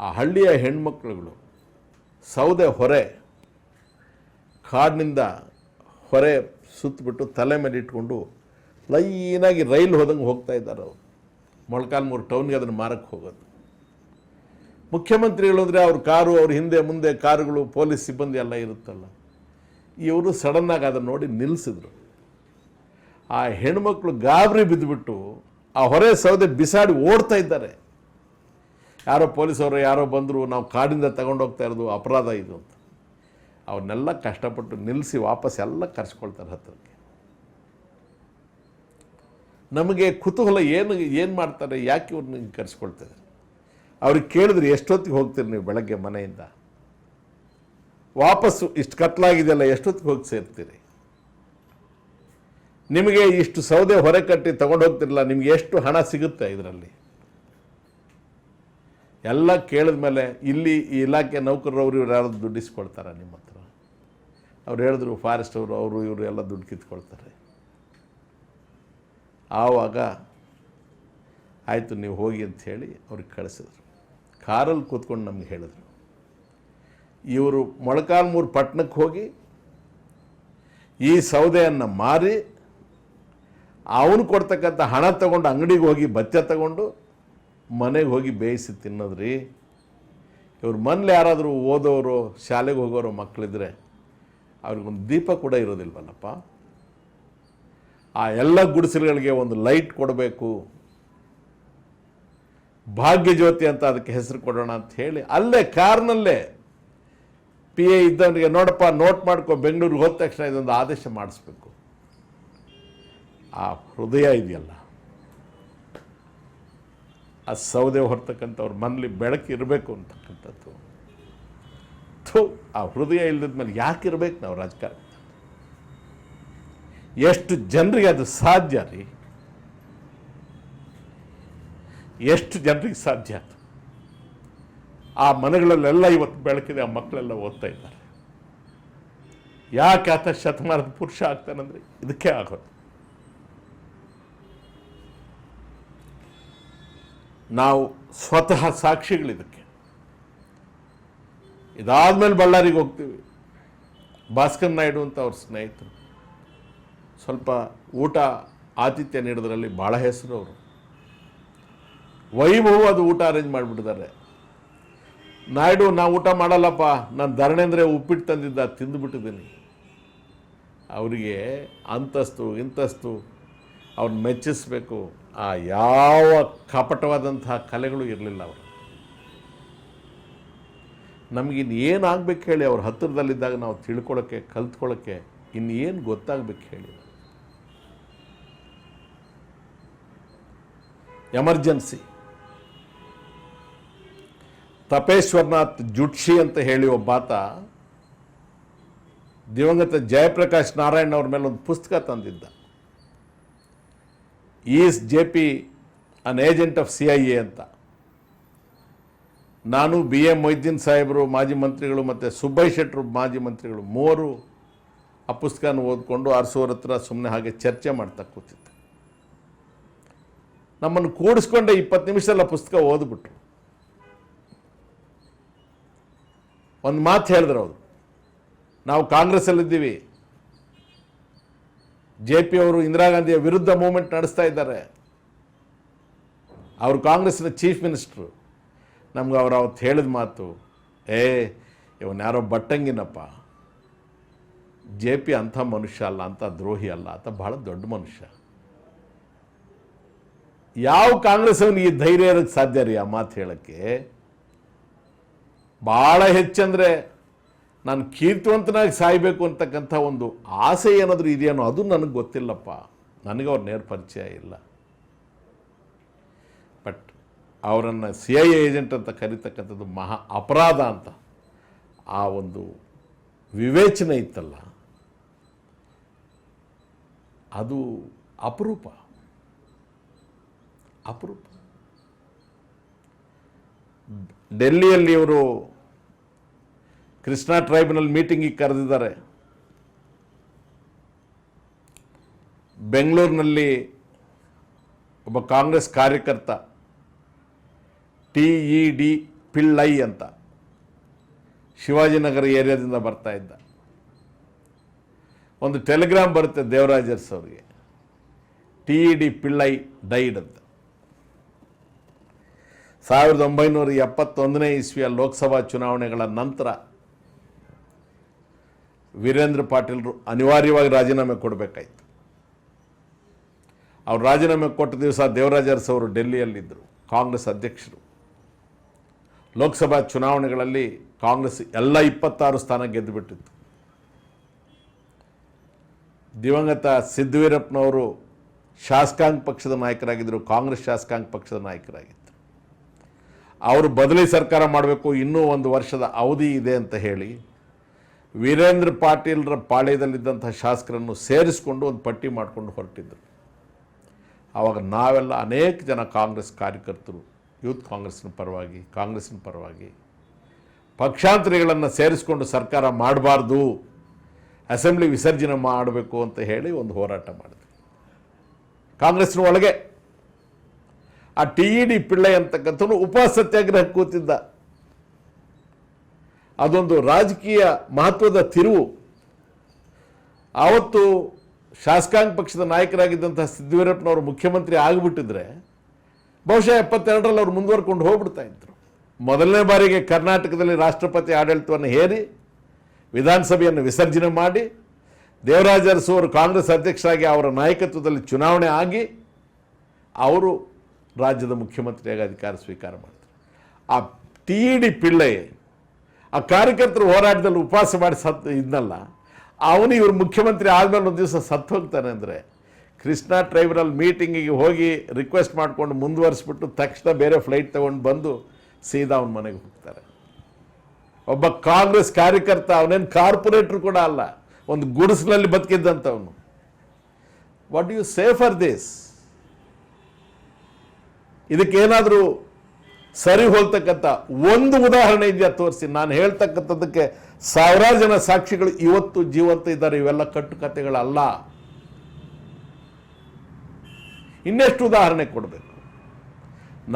ಆ ಹಳ್ಳಿಯ ಹೆಣ್ಮಕ್ಳುಗಳು ಸೌದೆ ಹೊರೆ, ಕಾಡಿನಿಂದ ಹೊರೆ ಸುತ್ತಬಿಟ್ಟು ತಲೆ ಮೇಲೆ ಇಟ್ಕೊಂಡು ಲೈನಾಗಿ ರೈಲು ಹೋದಂಗೆ ಹೋಗ್ತಾ ಇದ್ದಾರೆ. ಅವರು ಮೊಳಕಾಲ್ಮೂರು ಟೌನ್ಗೆ ಅದನ್ನು ಮಾರಕ್ಕೆ ಹೋಗೋದು. ಮುಖ್ಯಮಂತ್ರಿಗಳು ಅಂದರೆ ಅವ್ರ ಕಾರು, ಅವ್ರ ಹಿಂದೆ ಮುಂದೆ ಕಾರುಗಳು, ಪೊಲೀಸ್ ಸಿಬ್ಬಂದಿ ಎಲ್ಲ ಇರುತ್ತಲ್ಲ. ಇವರು ಸಡನ್ನಾಗಿ ಅದನ್ನು ನೋಡಿ ನಿಲ್ಲಿಸಿದ್ರು. ಆ ಹೆಣ್ಮಕ್ಳು ಗಾಬರಿ ಬಿದ್ದುಬಿಟ್ಟು ಆ ಹೊರೆ ಸೌದೆ ಬಿಸಾಡಿ ಓಡ್ತಾ ಇದ್ದಾರೆ. ಯಾರೋ ಪೊಲೀಸವರು ಯಾರೋ ಬಂದರು, ನಾವು ಕಾಡಿಂದ ತಗೊಂಡೋಗ್ತಾ ಇರೋದು, ಅಪರಾಧ ಇದು ಅಂತ. ಅವನ್ನೆಲ್ಲ ಕಷ್ಟಪಟ್ಟು ನಿಲ್ಲಿಸಿ ವಾಪಸ್ ಎಲ್ಲ ಕರೆಸ್ಕೊಳ್ತಾರೆ ಹತ್ತಿರಕ್ಕೆ. ನಮಗೆ ಕುತೂಹಲ, ಏನು ಮಾಡ್ತಾರೆ, ಯಾಕೆ ಇವ್ರನ್ನ ಕರೆಸ್ಕೊಳ್ತಾರೆ? ಅವ್ರಿಗೆ ಕೇಳಿದ್ರೆ ಎಷ್ಟೊತ್ತಿಗೆ ಹೋಗ್ತೀರಿ ನೀವು ಬೆಳಗ್ಗೆ ಮನೆಯಿಂದ? ವಾಪಸ್ಸು ಇಷ್ಟು ಕತ್ಲಾಗಿದೆಯಲ್ಲ, ಎಷ್ಟೊತ್ತಿಗೆ ಹೋಗಿ ಸೇರ್ತೀರಿ? ನಿಮಗೆ ಇಷ್ಟು ಸೌದೆ ಹೊರೆ ಕಟ್ಟಿ ತಗೊಂಡು ಹೋಗ್ತಿರಲ್ಲ, ನಿಮ್ಗೆ ಎಷ್ಟು ಹಣ ಸಿಗುತ್ತೆ ಇದರಲ್ಲಿ? ಎಲ್ಲ ಕೇಳಿದ ಮೇಲೆ ಇಲ್ಲಿ ಈ ಇಲಾಖೆ ನೌಕರರವರು ಇವ್ರು ಯಾರು ದುಡ್ಡಿಸ್ಕೊಳ್ತಾರೆ ನಿಮ್ಮ ಹತ್ರ? ಅವ್ರು ಹೇಳಿದ್ರು ಫಾರೆಸ್ಟ್ ಅವರು ಇವರು ಎಲ್ಲ ದುಡ್ಡು ಕಿತ್ಕೊಳ್ತಾರೆ. ಆವಾಗ ಆಯಿತು ನೀವು ಹೋಗಿ ಅಂತ ಹೇಳಿ ಅವ್ರಿಗೆ ಕಳಿಸಿದ್ರು. ಕಾರಲ್ಲಿ ಕೂತ್ಕೊಂಡು ನಮ್ಗೆ ಹೇಳಿದ್ರು, ಇವರು ಮೊಳಕಾಲ್ಮೂರು ಪಟ್ಟಣಕ್ಕೆ ಹೋಗಿ ಈ ಸೌದೆಯನ್ನು ಮಾರಿ ಅವನು ಕೊಡ್ತಕ್ಕಂಥ ಹಣ ತಗೊಂಡು ಅಂಗಡಿಗೆ ಹೋಗಿ ಬಚ್ಚ ತಗೊಂಡು ಮನೆಗೆ ಹೋಗಿ ಬೇಯಿಸಿ ತಿನ್ನೋದ್ರಿ. ಇವ್ರ ಮನೇಲಿ ಯಾರಾದರೂ ಓದೋರು ಶಾಲೆಗೆ ಹೋಗೋರು ಮಕ್ಕಳಿದ್ರೆ ಅವ್ರಿಗೊಂದು ದೀಪ ಕೂಡ ಇರೋದಿಲ್ವಲ್ಲಪ್ಪ. ಆ ಎಲ್ಲ ಗುಡಿಸಲುಗಳಿಗೆ ಒಂದು ಲೈಟ್ ಕೊಡಬೇಕು, ಭಾಗ್ಯಜ್ಯೋತಿ ಅಂತ ಅದಕ್ಕೆ ಹೆಸರು ಕೊಡೋಣ ಅಂತ ಹೇಳಿ ಅಲ್ಲೇ ಕಾರ್ನಲ್ಲೇ PA ಇದ್ದವನಿಗೆ, ನೋಡಪ್ಪ ನೋಟ್ ಮಾಡ್ಕೊ, ಬೆಂಗಳೂರಿಗೆ ಹೋದ ತಕ್ಷಣ ಇದೊಂದು ಆದೇಶ ಮಾಡಿಸ್ಬೇಕು. ಆ ಹೃದಯ ಇದೆಯಲ್ಲ, ಆ ಸೌದೆ ಹೊರತಕ್ಕಂಥವ್ರ ಮನೇಲಿ ಬೆಳಕು ಇರಬೇಕು ಅಂತಕ್ಕಂಥದ್ದು. ಆ ಹೃದಯ ಇಲ್ಲದ್ಮೇಲೆ ಯಾಕೆ ಇರಬೇಕು ನಾವು ರಾಜಕಾರಣ? ಎಷ್ಟು ಜನರಿಗೆ ಅದು ಸಾಧ್ಯ ರೀ? ಎಷ್ಟು ಜನರಿಗೆ ಸಾಧ್ಯ ಅದು? ಆ ಮನೆಗಳಲ್ಲೆಲ್ಲ ಇವತ್ತು ಬೆಳಕಿದೆ, ಆ ಮಕ್ಕಳೆಲ್ಲ ಓದ್ತಾ ಇದ್ದಾರೆ. ಯಾಕೆ ಆತ ಶತಮಾನದ ಪುರುಷ ಆಗ್ತಾನಂದ್ರೆ ಇದಕ್ಕೆ ಆಗೋದು. ನಾವು ಸ್ವತಃ ಸಾಕ್ಷಿಗಳಿದಕ್ಕೆ. ಇದಾದ್ಮೇಲೆ ಬಳ್ಳಾರಿಗೆ ಹೋಗ್ತೀವಿ. ಭಾಸ್ಕರ್ ನಾಯ್ಡು ಅಂತ ಅವ್ರ ಸ್ನೇಹಿತರು ಸ್ವಲ್ಪ ಊಟ ಆತಿಥ್ಯ ನೀಡೋದ್ರಲ್ಲಿ ಭಾಳ ಹೆಸರು. ಅವರು ವೈಭವ ಅದು ಊಟ ಅರೇಂಜ್ ಮಾಡಿಬಿಟ್ಟಿದ್ದಾರೆ. ನಾಯ್ಡು, ನಾವು ಊಟ ಮಾಡಲ್ಲಪ್ಪ, ನಾನು ಧರಣೇಂದ್ರ ಉಪ್ಪಿಟ್ಟು ತಂದಿದ್ದ ತಿಂದುಬಿಟ್ಟಿದ್ದೀನಿ. ಅವರಿಗೆ ಅಂತಸ್ತು ಇಂತಸ್ತು ಅವ್ರನ್ನ ಮೆಚ್ಚಿಸ್ಬೇಕು, ಆ ಯಾವ ಕಪಟವಾದಂತಹ ಕಲೆಗಳು ಇರಲಿಲ್ಲ ಅವರು. ನಮಗಿನ್ನು ಏನಾಗಬೇಕು ಹೇಳಿ? ಅವ್ರ ಹತ್ತಿರದಲ್ಲಿದ್ದಾಗ ನಾವು ತಿಳ್ಕೊಳ್ಳೋಕ್ಕೆ, ಕಲ್ತ್ಕೊಳ್ಳೋಕ್ಕೆ ಇನ್ನೇನು ಗೊತ್ತಾಗಬೇಕು ಹೇಳಿ? ಎಮರ್ಜೆನ್ಸಿ. ತಪೇಶ್ವರನಾಥ್ ಜುಟ್ಷಿ ಅಂತ ಹೇಳಿ ಒಬ್ಬಾತ ದಿವಂಗತ ಜಯಪ್ರಕಾಶ್ ನಾರಾಯಣ್ ಅವ್ರ ಮೇಲೆ ಒಂದು ಪುಸ್ತಕ ತಂದಿದ್ದ. Is JP an agent of CIA ಅಂತ. ನಾನು BA ಮೊಯ್ದೀನ್ ಸಾಹೇಬರು ಮಾಜಿ ಮಂತ್ರಿಗಳು ಮತ್ತು ಸುಬ್ಬಯ್ಯ ಶೆಟ್ಟರು ಮಾಜಿ ಮಂತ್ರಿಗಳು ಮೂವರು ಆ ಪುಸ್ತಕನ ಓದ್ಕೊಂಡು ಅರಸೋರ ಹತ್ರ ಸುಮ್ಮನೆ ಹಾಗೆ ಚರ್ಚೆ ಮಾಡ್ತಾ ಕೂತಿದ್ದೆ. ನಮ್ಮನ್ನು ಕೂಡಿಸ್ಕೊಂಡೆ 20 ನಿಮಿಷದಲ್ಲಿ ಆ ಪುಸ್ತಕ ಓದ್ಬಿಟ್ರು. ಒಂದು ಮಾತು ಹೇಳಿದ್ರು ಅವರು, ನಾವು ಕಾಂಗ್ರೆಸ್ಸಲ್ಲಿದ್ದೀವಿ, JP ಅವರು ಇಂದಿರಾ ಗಾಂಧಿಯ ವಿರುದ್ಧ ಮೂವ್ಮೆಂಟ್ ನಡೆಸ್ತಾ ಇದ್ದಾರೆ, ಅವರು ಕಾಂಗ್ರೆಸ್ನ ಚೀಫ್ ಮಿನಿಸ್ಟ್ರು. ನಮ್ಗೆ ಅವ್ರು ಅವತ್ತು ಹೇಳಿದ ಮಾತು, ಇವನು ಯಾರೋ ಬಟ್ಟಂಗಿನಪ್ಪ, JP ಅಂಥ ಮನುಷ್ಯ ಅಲ್ಲ, ಅಂಥ ದ್ರೋಹಿ ಅಲ್ಲ, ಆತ ಭಾಳ ದೊಡ್ಡ ಮನುಷ್ಯ. ಯಾವ ಕಾಂಗ್ರೆಸ್ ಅವನಿಗೆ ಈ ಧೈರ್ಯ ಇರೋಕ್ಕೆ ಸಾಧ್ಯ ರೀ ಆ ಮಾತು ಹೇಳೋಕ್ಕೆ? ಭಾಳ ಹೆಚ್ಚಂದರೆ ನಾನು ಕೀರ್ತಿವಂತನಾಗಿ ಸಾಯಬೇಕು ಅಂತಕ್ಕಂಥ ಒಂದು ಆಸೆ ಏನಾದರೂ ಇದೆಯೋ ಅದು ನನಗೆ ಗೊತ್ತಿಲ್ಲಪ್ಪ. ನನಗೆ ಅವ್ರ ನೇರ ಪರಿಚಯ ಇಲ್ಲ. ಬಟ್ ಅವರನ್ನು CIA ಏಜೆಂಟ್ ಅಂತ ಕರೀತಕ್ಕಂಥದ್ದು ಮಹಾ ಅಪರಾಧ ಅಂತ ಆ ಒಂದು ವಿವೇಚನೆ ಇತ್ತಲ್ಲ, ಅದು ಅಪರೂಪ. ಅಪರೂಪ. ಡೆಲ್ಲಿಯಲ್ಲಿ ಇವರು ಕೃಷ್ಣಾ ಟ್ರೈಬ್ಯುನಲ್ ಮೀಟಿಂಗಿಗೆ ಕರೆದಿದ್ದಾರೆ. ಬೆಂಗಳೂರಿನಲ್ಲಿ ಒಬ್ಬ ಕಾಂಗ್ರೆಸ್ ಕಾರ್ಯಕರ್ತ TED ಪಿಳ್ಳೈ ಅಂತ ಶಿವಾಜಿನಗರ ಏರಿಯಾದಿಂದ ಬರ್ತಾ ಇದ್ದ. ಒಂದು ಟೆಲಿಗ್ರಾಮ್ ಬರುತ್ತೆ ದೇವರಾಜರ್ಸ್ ಅವರಿಗೆ, TED ಪಿಳ್ಳೈ ಡೈಡ್ ಅಂತ. 1971ನೇ ಇಸ್ವಿಯ ಲೋಕಸಭಾ ಚುನಾವಣೆಗಳ ನಂತರ ವೀರೇಂದ್ರ ಪಾಟೀಲ್ರು ಅನಿವಾರ್ಯವಾಗಿ ರಾಜೀನಾಮೆ ಕೊಡಬೇಕಾಯಿತು. ಅವ್ರು ರಾಜೀನಾಮೆ ಕೊಟ್ಟ ದಿವಸ ದೇವರಾಜ ಅರಸು ಅವರು ಡೆಲ್ಲಿಯಲ್ಲಿದ್ದರು, ಕಾಂಗ್ರೆಸ್ ಅಧ್ಯಕ್ಷರು. ಲೋಕಸಭಾ ಚುನಾವಣೆಗಳಲ್ಲಿ ಕಾಂಗ್ರೆಸ್ ಎಲ್ಲ 26 ಸ್ಥಾನ ಗೆದ್ದುಬಿಟ್ಟಿತ್ತು. ದಿವಂಗತ ಸಿದ್ದವೀರಪ್ಪನವರು ಶಾಸಕಾಂಗ ಪಕ್ಷದ ನಾಯಕರಾಗಿದ್ದರು, ಕಾಂಗ್ರೆಸ್ ಶಾಸಕಾಂಗ ಪಕ್ಷದ ನಾಯಕರಾಗಿದ್ದರು. ಅವರು ಬದಲಿ ಸರ್ಕಾರ ಮಾಡಬೇಕು, ಇನ್ನೂ 1 ವರ್ಷದ ಅವಧಿ ಇದೆ ಅಂತ ಹೇಳಿ ವೀರೇಂದ್ರ ಪಾಟೀಲ್ರ ಪಾಳ್ಯದಲ್ಲಿದ್ದಂಥ ಶಾಸಕರನ್ನು ಸೇರಿಸಿಕೊಂಡು ಒಂದು ಪಟ್ಟಿ ಮಾಡಿಕೊಂಡು ಹೊರಟಿದ್ದರು. ಆವಾಗ ನಾವೆಲ್ಲ ಅನೇಕ ಜನ ಕಾಂಗ್ರೆಸ್ ಕಾರ್ಯಕರ್ತರು ಯೂತ್ ಕಾಂಗ್ರೆಸ್ನ ಪರವಾಗಿ, ಕಾಂಗ್ರೆಸ್ನ ಪರವಾಗಿ ಪಕ್ಷಾಂತರಿಗಳನ್ನು ಸೇರಿಸಿಕೊಂಡು ಸರ್ಕಾರ ಮಾಡಬಾರ್ದು, ಅಸೆಂಬ್ಲಿ ವಿಸರ್ಜನೆ ಮಾಡಬೇಕು ಅಂತ ಹೇಳಿ ಒಂದು ಹೋರಾಟ ಮಾಡಿದ್ವಿ. ಕಾಂಗ್ರೆಸ್ನ ಒಳಗೆ ಆ TED ಪಿಳ್ಳೈ ಅಂತಕ್ಕಂಥವ್ನು ಉಪವಾಸ ಸತ್ಯಾಗ್ರಹ ಕೂತಿದ್ದ. ಅದೊಂದು ರಾಜಕೀಯ ಮಹತ್ವದ ತಿರುವು. ಆವತ್ತು ಶಾಸಕಾಂಗ ಪಕ್ಷದ ನಾಯಕರಾಗಿದ್ದಂತಹ ಸಿದ್ದವೀರಪ್ಪನವರು ಮುಖ್ಯಮಂತ್ರಿ ಆಗಿಬಿಟ್ಟಿದ್ರೆ ಬಹುಶಃ 72ರಲ್ಲಿ ಅವರು ಮುಂದುವರ್ಕೊಂಡು ಹೋಗ್ಬಿಡ್ತಾ ಇದ್ರು. ಮೊದಲನೇ ಬಾರಿಗೆ ಕರ್ನಾಟಕದಲ್ಲಿ ರಾಷ್ಟ್ರಪತಿ ಆಡಳಿತವನ್ನು ಹೇರಿ ವಿಧಾನಸಭೆಯನ್ನು ವಿಸರ್ಜನೆ ಮಾಡಿ ದೇವರಾಜ ಅರಸು ಅವರು ಕಾಂಗ್ರೆಸ್ ಅಧ್ಯಕ್ಷರಾಗಿ ಅವರ ನಾಯಕತ್ವದಲ್ಲಿ ಚುನಾವಣೆ ಆಗಿ ಅವರು ರಾಜ್ಯದ ಮುಖ್ಯಮಂತ್ರಿಯಾಗಿ ಅಧಿಕಾರ ಸ್ವೀಕಾರ ಮಾಡ್ತಾರೆ. ಆ TED ಪಿಳ್ಳೈ ಆ ಕಾರ್ಯಕರ್ತರು ಹೋರಾಟದಲ್ಲಿ ಉಪವಾಸ ಮಾಡಿ ಇದ್ನಲ್ಲ, ಅವನು ಇವರು ಮುಖ್ಯಮಂತ್ರಿ ಆದಮೇಲೆ ಒಂದು ದಿವಸ ಸತ್ತು ಹೋಗ್ತಾನೆ ಅಂದರೆ ಕೃಷ್ಣಾ ಟ್ರೈಬ್ರಲ್ ಮೀಟಿಂಗಿಗೆ ಹೋಗಿ ರಿಕ್ವೆಸ್ಟ್ ಮಾಡಿಕೊಂಡು ಮುಂದುವರಿಸ್ಬಿಟ್ಟು ತಕ್ಷಣ ಬೇರೆ ಫ್ಲೈಟ್ ತೊಗೊಂಡು ಬಂದು ಸೀದಾ ಅವನ ಮನೆಗೆ ಹೋಗ್ತಾರೆ. ಒಬ್ಬ ಕಾಂಗ್ರೆಸ್ ಕಾರ್ಯಕರ್ತ, ಅವನೇನು ಕಾರ್ಪೊರೇಟ್ರು ಕೂಡ ಅಲ್ಲ, ಒಂದು ಗುಡಿಸಲಲ್ಲಿ ಬದುಕಿದ್ದಂಥವನು. What you say for this? ಇದಕ್ಕೇನಾದರೂ ಸರಿ ಹೋಲ್ತಕ್ಕಂಥ ಒಂದು ಉದಾಹರಣೆ ಇದೆಯಾ ತೋರಿಸಿ. ನಾನು ಹೇಳ್ತಕ್ಕಂಥದ್ದಕ್ಕೆ ಸಾವಿರಾರು ಜನ ಸಾಕ್ಷಿಗಳು ಇವತ್ತು ಜೀವಂತ ಇದ್ದಾರೆ. ಇವೆಲ್ಲ ಕಟ್ಟುಕತೆಗಳಲ್ಲ. ಇನ್ನೆಷ್ಟು ಉದಾಹರಣೆ ಕೊಡಬೇಕು?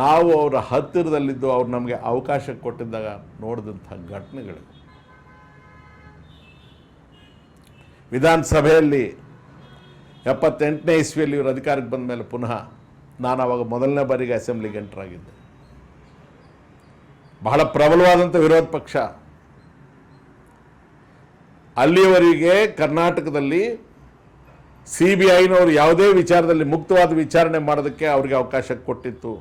ನಾವು ಅವರ ಹತ್ತಿರದಲ್ಲಿದ್ದು ಅವ್ರು ನಮಗೆ ಅವಕಾಶ ಕೊಟ್ಟಿದ್ದಾಗ ನೋಡಿದಂಥ ಘಟನೆಗಳು. ವಿಧಾನಸಭೆಯಲ್ಲಿ 78ನೇ ಇಸ್ವಿಯಲ್ಲಿ ಇವರು ಅಧಿಕಾರಕ್ಕೆ ಬಂದ ಮೇಲೆ ಪುನಃ ನಾನು ಆವಾಗ ಮೊದಲನೇ ಬಾರಿಗೆ ಅಸೆಂಬ್ಲಿಗೆ ಎಂಟ್ರಾಗಿದ್ದೆ. ಬಹಳ ಪ್ರಬಲವಾದಂಥ ವಿರೋಧ ಪಕ್ಷ. ಅಲ್ಲಿಯವರೆಗೆ ಕರ್ನಾಟಕದಲ್ಲಿ CBIನವರು ಯಾವುದೇ ವಿಚಾರದಲ್ಲಿ ಮುಕ್ತವಾದ ವಿಚಾರಣೆ ಮಾಡೋದಕ್ಕೆ ಅವರಿಗೆ ಅವಕಾಶ ಕೊಟ್ಟಿತ್ತು.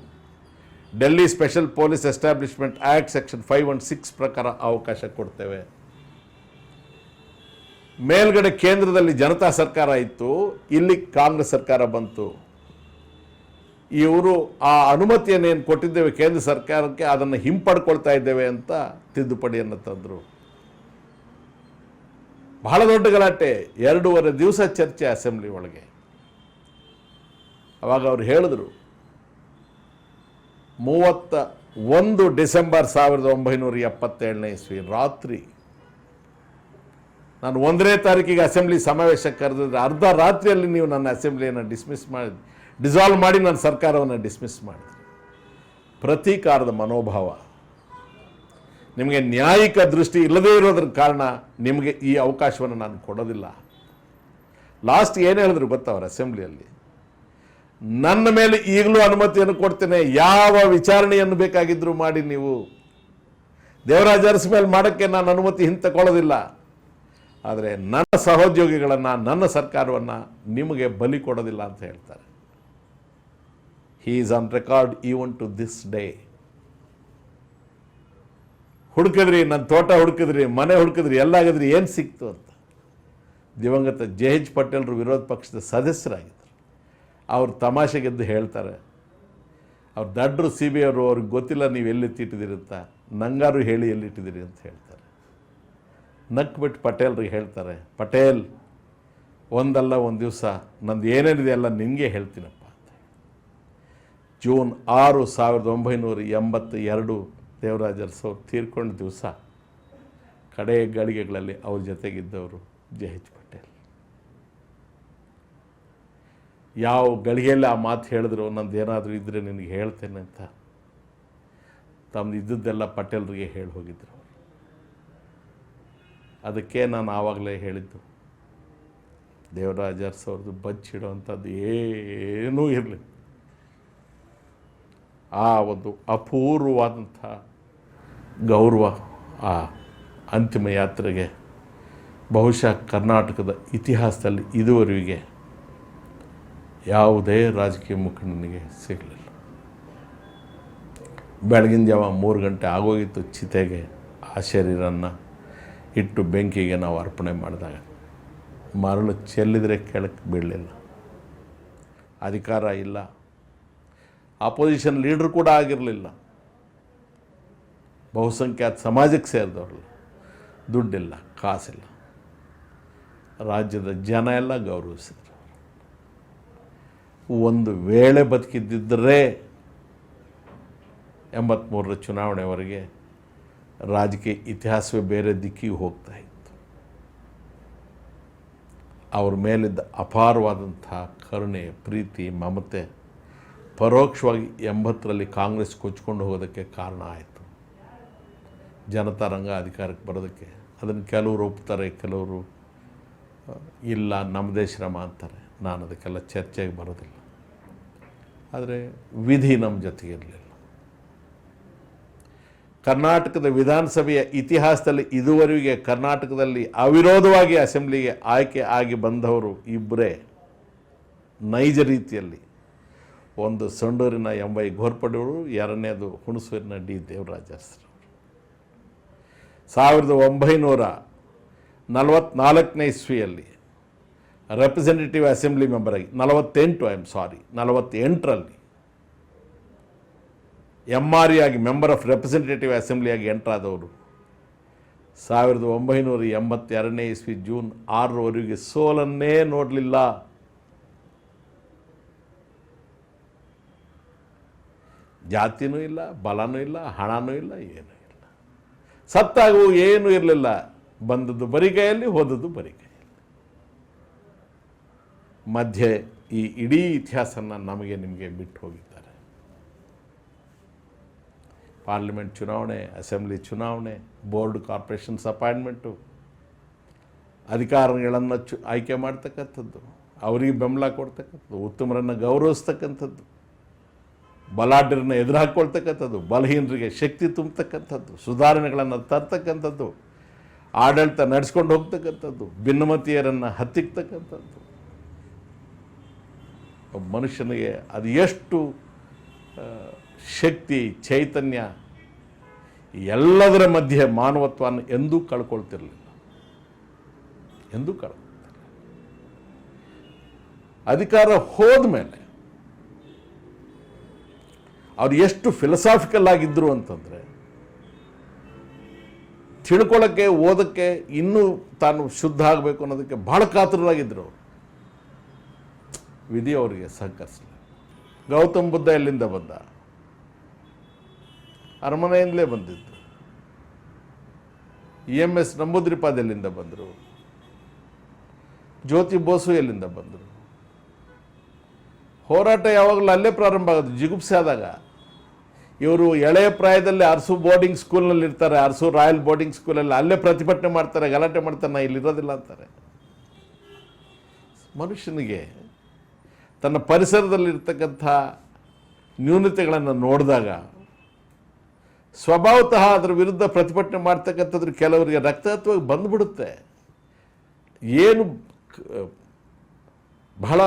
Delhi special police establishment act section 516 ಪ್ರಕಾರ ಅವಕಾಶ ಕೊಡ್ತೇವೆ. ಮೇಲ್ಗಡೆ ಕೇಂದ್ರದಲ್ಲಿ ಜನತಾ ಸರ್ಕಾರ ಇತ್ತು, ಇಲ್ಲಿ ಕಾಂಗ್ರೆಸ್ ಸರ್ಕಾರ ಬಂತು. ಇವರು ಆ ಅನುಮತಿಯನ್ನೇನು ಕೊಟ್ಟಿದ್ದೇವೆ ಕೇಂದ್ರ ಸರ್ಕಾರಕ್ಕೆ, ಅದನ್ನು ಹಿಂಪಡ್ಕೊಳ್ತಾ ಇದ್ದೇವೆ ಅಂತ ತಿದ್ದುಪಡಿಯನ್ನು ತಂದರು. ಬಹಳ ದೊಡ್ಡ ಗಲಾಟೆ, 2.5 ದಿವಸ ಚರ್ಚೆ ಅಸೆಂಬ್ಲಿ ಒಳಗೆ. ಅವಾಗ ಅವರು ಹೇಳಿದ್ರು, 31 ಡಿಸೆಂಬರ್ 1977ನೇ ಇಸ್ವಿ ರಾತ್ರಿ ನಾನು 1ನೇ ತಾರೀಕಿಗೆ ಅಸೆಂಬ್ಲಿ ಸಮಾವೇಶ ಕರೆದಿದ್ರೆ ಅರ್ಧ ರಾತ್ರಿಯಲ್ಲಿ ನೀವು ನನ್ನ ಅಸೆಂಬ್ಲಿಯನ್ನು ಡಿಸಾಲ್ವ್ ಮಾಡಿ ನನ್ನ ಸರ್ಕಾರವನ್ನು ಡಿಸ್ಮಿಸ್ ಮಾಡಿದ್ರಿ. ಪ್ರತೀಕಾರದ ಮನೋಭಾವ. ನಿಮಗೆ ನ್ಯಾಯಿಕ ದೃಷ್ಟಿ ಇಲ್ಲದೇ ಇರೋದ್ರ ಕಾರಣ ನಿಮಗೆ ಈ ಅವಕಾಶವನ್ನು ನಾನು ಕೊಡೋದಿಲ್ಲ. ಲಾಸ್ಟ್ ಏನು ಹೇಳಿದ್ರು ಗೊತ್ತಾ ಅವರ ಅಸೆಂಬ್ಲಿಯಲ್ಲಿ? ನನ್ನ ಮೇಲೆ ಈಗಲೂ ಅನುಮತಿಯನ್ನು ಕೊಡ್ತೇನೆ, ಯಾವ ವಿಚಾರಣೆಯನ್ನು ಬೇಕಾಗಿದ್ದರೂ ಮಾಡಿ, ನೀವು ದೇವರಾಜ ಅರಸು ಮೇಲೆ ಮಾಡೋಕ್ಕೆ ನಾನು ಅನುಮತಿ ಹಿಂತಕೊಳ್ಳೋದಿಲ್ಲ. ಆದರೆ ನನ್ನ ಸಹೋದ್ಯೋಗಿಗಳನ್ನು, ನನ್ನ ಸರ್ಕಾರವನ್ನು ನಿಮಗೆ ಬಲಿ ಕೊಡೋದಿಲ್ಲ ಅಂತ ಹೇಳ್ತಾರೆ. He is on record even to this day. ಹುಡುಕಿದ್ರಿ, ನನ್ನ ತೋಟ ಹುಡುಕಿದ್ರಿ, ಮನೆ ಹುಡುಕಿದ್ರಿ, ಎಲ್ಲ ಆಗಿದ್ರಿ, ಏನು ಸಿಕ್ತು ಅಂತ. ದಿವಂಗತ JH ಪಟೇಲ್ರು ವಿರೋಧ ಪಕ್ಷದ ಸದಸ್ಯರಾಗಿದ್ದರು. ಅವ್ರು ತಮಾಷೆಗೆದ್ದು ಹೇಳ್ತಾರೆ, ಅವ್ರು ದಡ್ರು CBI ಅವರು, ಅವ್ರಿಗೆ ಗೊತ್ತಿಲ್ಲ ನೀವು ಎಲ್ಲಿಟ್ಟಿದ್ದೀರಿ ಅಂತ, ನಂಗಾರು ಹೇಳಿ ಎಲ್ಲಿಟ್ಟಿದ್ದೀರಿ ಅಂತ ಹೇಳ್ತಾರೆ. ನಕ್ಬಿಟ್ಟು ಪಟೇಲ್ರಿಗೆ ಹೇಳ್ತಾರೆ, ಪಟೇಲ್ ಒಂದಲ್ಲ ಒಂದು ದಿವಸ ನಂದು ಏನೇನಿದೆ ಎಲ್ಲ ನಿನಗೆ ಹೇಳ್ತೀನಪ್ಪ ಅಂತ. ಜೂನ್ 6, 1982 ದೇವರಾಜ ಅರಸು ಅವ್ರು ತೀರ್ಕೊಂಡ ದಿವಸ ಕಡೆ ಗಳಿಗೆಗಳಲ್ಲಿ ಅವ್ರ ಜೊತೆಗಿದ್ದವರು JH ಪಟೇಲ್. ಯಾವ ಗಳಿಗೆಯಲ್ಲಿ ಆ ಮಾತು ಹೇಳಿದ್ರು, ನಂದು ಏನಾದರೂ ಇದ್ದರೆ ನಿನಗೆ ಹೇಳ್ತೇನೆ ಅಂತ ತಮ್ಮದು ಇದ್ದದ್ದೆಲ್ಲ ಪಟೇಲ್ರಿಗೆ ಹೇಳಿ ಹೋಗಿದ್ರು. ಅದಕ್ಕೆ ನಾನು ಆವಾಗಲೇ ಹೇಳಿದ್ದು, ದೇವರಾಜ ಅರಸು ಅವ್ರದ್ದು ಬಚ್ಚಿಡೋವಂಥದ್ದು ಏನೂ ಇರಲಿ. ಆ ಒಂದು ಅಪೂರ್ವವಾದಂಥ ಗೌರವ ಆ ಅಂತಿಮ ಯಾತ್ರೆಗೆ ಬಹುಶಃ ಕರ್ನಾಟಕದ ಇತಿಹಾಸದಲ್ಲಿ ಇದುವರೆಗೆ ಯಾವುದೇ ರಾಜಕೀಯ ಮುಖಂಡನಿಗೆ ಸಿಗಲಿಲ್ಲ. ಬೆಳಗಿನ ಜಾವ 3 ಗಂಟೆ ಆಗೋಗಿತ್ತು. ಚಿತೆಗೆ ಆ ಶರೀರನ್ನು ಇಟ್ಟು ಬೆಂಕಿಗೆ ನಾವು ಅರ್ಪಣೆ ಮಾಡಿದಾಗ ಮರಳು ಚೆಲ್ಲಿದರೆ ಕೆಳಕ್ಕೆ ಬೀಳಲಿಲ್ಲ. ಅಧಿಕಾರ ಇಲ್ಲ, ಅಪೋಸಿಷನ್ ಲೀಡ್ರ್ ಕೂಡ ಆಗಿರಲಿಲ್ಲ, ಬಹುಸಂಖ್ಯಾತ ಸಮಾಜಕ್ಕೆ ಸೇರಿದವ್ರಲ್ಲ, ದುಡ್ಡಿಲ್ಲ, ಕಾಸಿಲ್ಲ, ರಾಜ್ಯದ ಜನ ಎಲ್ಲ ಗೌರವಿಸಿದ್ರು. ಒಂದು ವೇಳೆ ಬದುಕಿದ್ದಿದ್ದರೆ 83ರ ಚುನಾವಣೆವರೆಗೆ ರಾಜಕೀಯ ಇತಿಹಾಸವೇ ಬೇರೆ ದಿಕ್ಕಿಗೆ ಹೋಗ್ತಾ ಇತ್ತು. ಅವ್ರ ಮೇಲಿದ್ದ ಅಪಾರವಾದಂಥ ಕರುಣೆ, ಪ್ರೀತಿ, ಮಮತೆ ಪರೋಕ್ಷವಾಗಿ 80ರಲ್ಲಿ ಕಾಂಗ್ರೆಸ್ ಕೊಚ್ಕೊಂಡು ಹೋಗೋದಕ್ಕೆ ಕಾರಣ ಆಯಿತು. ಜನತಾರಂಗ ಅಧಿಕಾರಕ್ಕೆ ಬರೋದಕ್ಕೆ. ಅದನ್ನು ಕೆಲವರು ಒಪ್ತಾರೆ, ಕೆಲವರು ಇಲ್ಲ ನಮ್ಮದೇ ಶ್ರಮ ಅಂತಾರೆ. ನಾನು ಅದಕ್ಕೆಲ್ಲ ಚರ್ಚೆಗೆ ಬರೋದಿಲ್ಲ. ಆದರೆ ವಿಧಿ ನಮ್ಮ ಜೊತೆಗಿರಲಿಲ್ಲ. ಕರ್ನಾಟಕದ ವಿಧಾನಸಭೆಯ ಇತಿಹಾಸದಲ್ಲಿ ಇದುವರೆಗೆ ಕರ್ನಾಟಕದಲ್ಲಿ ಅವಿರೋಧವಾಗಿ ಅಸೆಂಬ್ಲಿಗೆ ಆಯ್ಕೆ ಆಗಿ ಬಂದವರು ಇಬ್ಬರೇ ನೈಜ ರೀತಿಯಲ್ಲಿ. ಒಂದು ಸಂಡೂರಿನ ಎಂ.ವೈ. ಘೋರ್ಪಡೆಯವರು, ಎರಡನೇದು ಹುಣಸೂರಿನ ಡಿ. ದೇವರಾಜ ಅರಸರು. 1944ನೇ ಇಸ್ವಿಯಲ್ಲಿ ರೆಪ್ರೆಸೆಂಟೇಟಿವ್ ಅಸೆಂಬ್ಲಿ ಮೆಂಬರ್ ಆಗಿ 48ರಲ್ಲಿ MRE ಆಗಿ ಮೆಂಬರ್ ಆಫ್ ರೆಪ್ರೆಸೆಂಟೇಟಿವ್ ಅಸೆಂಬ್ಲಿಯಾಗಿ ಎಂಟ್ರಾದವರು 1982ನೇ ಇಸ್ವಿ ಜೂನ್ 6ರವರೆಗೆ ಸೋಲನ್ನೇ ನೋಡಲಿಲ್ಲ. ಜಾತಿನೂ ಇಲ್ಲ, ಬಲನೂ ಇಲ್ಲ, ಹಣನೂ ಇಲ್ಲ, ಏನೂ ಇಲ್ಲ. ಸತ್ತಾಗೂ ಏನೂ ಇರಲಿಲ್ಲ. ಬಂದದ್ದು ಬರಿಗೈಯಲ್ಲಿ, ಹೋದದ್ದು ಬರಿಗೈಯಲ್ಲಿ. ಮಧ್ಯೆ ಈ ಇಡೀ ಇತಿಹಾಸನ ನಮಗೆ ನಿಮಗೆ ಬಿಟ್ಟು ಹೋಗಿದ್ದಾರೆ. ಪಾರ್ಲಿಮೆಂಟ್ ಚುನಾವಣೆ, ಅಸೆಂಬ್ಲಿ ಚುನಾವಣೆ, ಬೋರ್ಡ್ ಕಾರ್ಪೊರೇಷನ್ಸ್ ಅಪಾಯಿಂಟ್ಮೆಂಟು, ಅಧಿಕಾರಿಗಳನ್ನು ಆಯ್ಕೆ ಮಾಡ್ತಕ್ಕಂಥದ್ದು, ಅವರಿಗೆ ಬೆಂಬಲ ಕೊಡ್ತಕ್ಕಂಥದ್ದು, ಉತ್ತಮರನ್ನು ಗೌರವಿಸ್ತಕ್ಕಂಥದ್ದು, ಬಲಾಢ್ಯರನ್ನು ಎದುರು ಹಾಕ್ಕೊಳ್ತಕ್ಕಂಥದ್ದು, ಬಲಹೀನರಿಗೆ ಶಕ್ತಿ ತುಂಬತಕ್ಕಂಥದ್ದು, ಸುಧಾರಣೆಗಳನ್ನು ತರ್ತಕ್ಕಂಥದ್ದು, ಆಡಳಿತ ನಡೆಸ್ಕೊಂಡು ಹೋಗ್ತಕ್ಕಂಥದ್ದು, ಭಿನ್ನಮತೀಯರನ್ನು ಹತ್ತಿಕ್ತಕ್ಕಂಥದ್ದು. ಒಬ್ಬ ಮನುಷ್ಯನಿಗೆ ಅದು ಎಷ್ಟು ಶಕ್ತಿ, ಚೈತನ್ಯ, ಎಲ್ಲದರ ಮಧ್ಯೆ ಮಾನವತ್ವವನ್ನು ಎಂದೂ ಕಳ್ಕೊಳ್ತಿರಲಿಲ್ಲ, ಎಂದೂ ಕಳ್ಕೊಳ್ತಿರಲಿಲ್ಲ. ಅಧಿಕಾರ ಹೋದ ಮೇಲೆ ಅವ್ರು ಎಷ್ಟು ಫಿಲಸಾಫಿಕಲ್ ಆಗಿದ್ದರು ಅಂತಂದರೆ, ತಿಳ್ಕೊಳ್ಳೋಕ್ಕೆ, ಓದೋಕ್ಕೆ, ಇನ್ನೂ ತಾನು ಶುದ್ಧ ಆಗಬೇಕು ಅನ್ನೋದಕ್ಕೆ ಭಾಳ ಕಾತರರಾಗಿದ್ದರು ಅವರು. ವಿಧಿ ಅವರಿಗೆ ಸಹಕರಿಸಲಿಲ್ಲ. ಗೌತಮ್ ಬುದ್ಧ ಎಲ್ಲಿಂದ ಬಂದ? ಅರಮನೆಯಿಂದಲೇ ಬಂದಿದ್ದು. EMS ನಂಬೂದ್ರಿಪಾದ್ ಎಲ್ಲಿಂದ ಬಂದರು? ಜ್ಯೋತಿ ಬೋಸು ಎಲ್ಲಿಂದ ಬಂದರು? ಹೋರಾಟ ಯಾವಾಗಲೂ ಅಲ್ಲೇ ಪ್ರಾರಂಭ ಆಗೋದು, ಜಿಗುಪ್ಸೆ ಆದಾಗ. ಇವರು ಎಳೆಯ ಪ್ರಾಯದಲ್ಲಿ ಅರಸು ಬೋರ್ಡಿಂಗ್ ಸ್ಕೂಲ್ನಲ್ಲಿ ಇರ್ತಾರೆ, ಅರಸು ರಾಯಲ್ ಬೋರ್ಡಿಂಗ್ ಸ್ಕೂಲಲ್ಲಿ, ಅಲ್ಲೇ ಪ್ರತಿಭಟನೆ ಮಾಡ್ತಾರೆ, ಗಲಾಟೆ ಮಾಡ್ತಾರೆ, ನಾ ಇಲ್ಲಿರೋದಿಲ್ಲ ಅಂತಾರೆ. ಮನುಷ್ಯನಿಗೆ ತನ್ನ ಪರಿಸರದಲ್ಲಿರ್ತಕ್ಕಂಥ ನ್ಯೂನತೆಗಳನ್ನು ನೋಡಿದಾಗ ಸ್ವಭಾವತಃ ಅದರ ವಿರುದ್ಧ ಪ್ರತಿಭಟನೆ ಮಾಡ್ತಕ್ಕಂಥದ್ದು ಕೆಲವರಿಗೆ ರಕ್ತತ್ವವಾಗಿ ಬಂದುಬಿಡುತ್ತೆ. ಏನು ಬಹಳ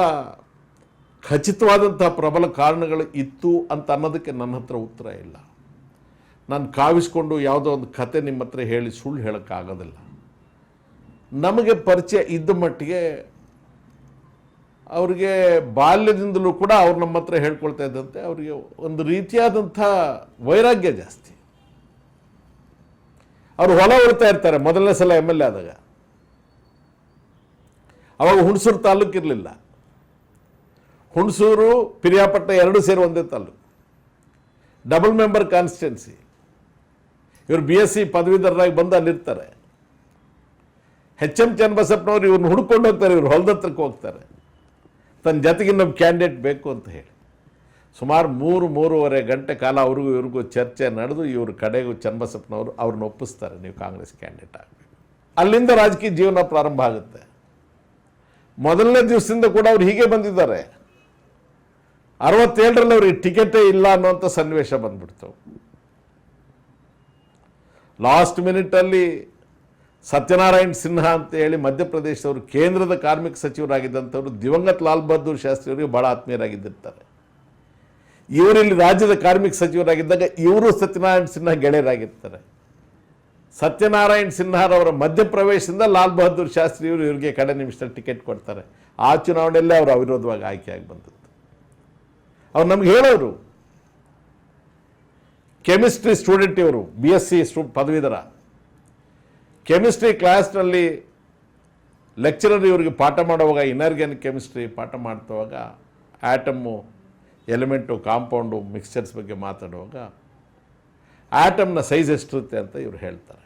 ಖಚಿತವಾದಂಥ ಪ್ರಬಲ ಕಾರಣಗಳು ಇತ್ತು ಅಂತ ಅನ್ನೋದಕ್ಕೆ ನನ್ನ ಹತ್ರ ಉತ್ತರ ಇಲ್ಲ. ನಾನು ಕಾವಿಸ್ಕೊಂಡು ಯಾವುದೋ ಒಂದು ಕತೆ ನಿಮ್ಮ ಹತ್ರ ಹೇಳಿ ಸುಳ್ಳು ಹೇಳೋಕ್ಕಾಗೋದಿಲ್ಲ. ನಮಗೆ ಪರಿಚಯ ಇದ್ದ ಮಟ್ಟಿಗೆ ಅವ್ರಿಗೆ ಬಾಲ್ಯದಿಂದಲೂ ಕೂಡ ಅವ್ರು ನಮ್ಮ ಹತ್ರ ಹೇಳ್ಕೊಳ್ತಾ ಇದ್ದಂತೆ ಅವರಿಗೆ ಒಂದು ರೀತಿಯಾದಂಥ ವೈರಾಗ್ಯ ಜಾಸ್ತಿ. ಅವರು ಹೊಲ ಉಳ್ತಾ ಇರ್ತಾರೆ. ಮೊದಲನೇ ಸಲ MLA ಆದಾಗ, ಅವಾಗ ಹುಣಸೂರು ತಾಲೂಕು ಇರಲಿಲ್ಲ. ಹುಣಸೂರು, ಪಿರಿಯಾಪಟ್ಟಣ ಎರಡೂ ಸೇರಿ ಒಂದೇ ತಾಲೂಕು, ಡಬಲ್ ಮೆಂಬರ್ ಕಾನ್ಸ್ಟಿಟ್ಯೂನ್ಸಿ. ಇವರು BSc ಪದವೀಧರರಾಗಿ ಬಂದು ಅಲ್ಲಿರ್ತಾರೆ. HM ಚನ್ನಬಸಪ್ಪನವ್ರು ಇವ್ರನ್ನ ಹುಡ್ಕೊಂಡು ಹೋಗ್ತಾರೆ, ಇವ್ರು ಹೊಲದತ್ರಕ್ಕೆ ಹೋಗ್ತಾರೆ, ತನ್ನ ಜೊತೆಗೆ ಇನ್ನೊಬ್ಬ ಕ್ಯಾಂಡಿಡೇಟ್ ಬೇಕು ಅಂತ ಹೇಳಿ. ಸುಮಾರು 3-3.5 ಗಂಟೆ ಕಾಲ ಅವ್ರಿಗೂ ಇವ್ರಿಗೂ ಚರ್ಚೆ ನಡೆದು ಇವರು ಕಡೆಗೂ ಚನ್ನಬಸಪ್ಪನವರು ಅವ್ರನ್ನ ಒಪ್ಪಿಸ್ತಾರೆ, ನೀವು ಕಾಂಗ್ರೆಸ್ ಕ್ಯಾಂಡಿಡೇಟ್ ಆಗಬೇಕು. ಅಲ್ಲಿಂದ ರಾಜಕೀಯ ಜೀವನ ಪ್ರಾರಂಭ ಆಗುತ್ತೆ. ಮೊದಲನೇ ದಿವಸದಿಂದ ಕೂಡ ಅವ್ರು ಹೀಗೆ ಬಂದಿದ್ದಾರೆ. 67ರಲ್ಲಿ ಅವ್ರಿಗೆ ಟಿಕೆಟೇ ಇಲ್ಲ ಅನ್ನುವಂಥ ಸನ್ನಿವೇಶ ಬಂದ್ಬಿಡ್ತು. ಲಾಸ್ಟ್ ಮಿನಿಟಲ್ಲಿ ಸತ್ಯನಾರಾಯಣ್ ಸಿನ್ಹಾ ಅಂತ ಹೇಳಿ ಮಧ್ಯಪ್ರದೇಶದವರು ಕೇಂದ್ರದ ಕಾರ್ಮಿಕ ಸಚಿವರಾಗಿದ್ದಂಥವ್ರು ದಿವಂಗತ್ ಲಾಲ್ ಬಹದ್ದೂರ್ ಶಾಸ್ತ್ರಿಯವರಿಗೆ ಭಾಳ ಆತ್ಮೀಯರಾಗಿದ್ದಿರ್ತಾರೆ. ಇವರಲ್ಲಿ ರಾಜ್ಯದ ಕಾರ್ಮಿಕ ಸಚಿವರಾಗಿದ್ದಾಗ ಇವರು ಸತ್ಯನಾರಾಯಣ್ ಸಿನ್ಹಾ ಗೆಳೆಯರಾಗಿರ್ತಾರೆ. ಸತ್ಯನಾರಾಯಣ್ ಸಿನ್ಹಾರವರ ಮಧ್ಯಪ್ರವೇಶದಿಂದ ಲಾಲ್ ಬಹದ್ದೂರ್ ಶಾಸ್ತ್ರಿಯವರು ಇವರಿಗೆ ಕಡೆ ನಿಮಿಷದಲ್ಲಿ ಟಿಕೆಟ್ ಕೊಡ್ತಾರೆ. ಆ ಚುನಾವಣೆಯಲ್ಲೇ ಅವರು ಅವಿರೋಧವಾಗಿ ಆಯ್ಕೆಯಾಗಿ ಬಂದದ್ದು. ಅವ್ರು ನಮ್ಗೆ ಹೇಳೋರು, ಕೆಮಿಸ್ಟ್ರಿ ಸ್ಟೂಡೆಂಟ್ ಇವರು, BSc ಪದವೀಧರ. ಕೆಮಿಸ್ಟ್ರಿ ಕ್ಲಾಸ್ನಲ್ಲಿ ಲೆಕ್ಚರರ್ ಇವರಿಗೆ ಪಾಠ ಮಾಡುವಾಗ, ಇನ್ಆರ್ಗ್ಯಾನಿಕ್ ಕೆಮಿಸ್ಟ್ರಿ ಪಾಠ ಮಾಡ್ತವಾಗ ಆಟಮ್ಮು, ಎಲಿಮೆಂಟು, ಕಾಂಪೌಂಡು, ಮಿಕ್ಸ್ಚರ್ಸ್ ಬಗ್ಗೆ ಮಾತಾಡುವಾಗ ಆಟಮ್ನ ಸೈಜ್ ಎಷ್ಟಿರುತ್ತೆ ಅಂತ ಇವರು ಹೇಳ್ತಾರೆ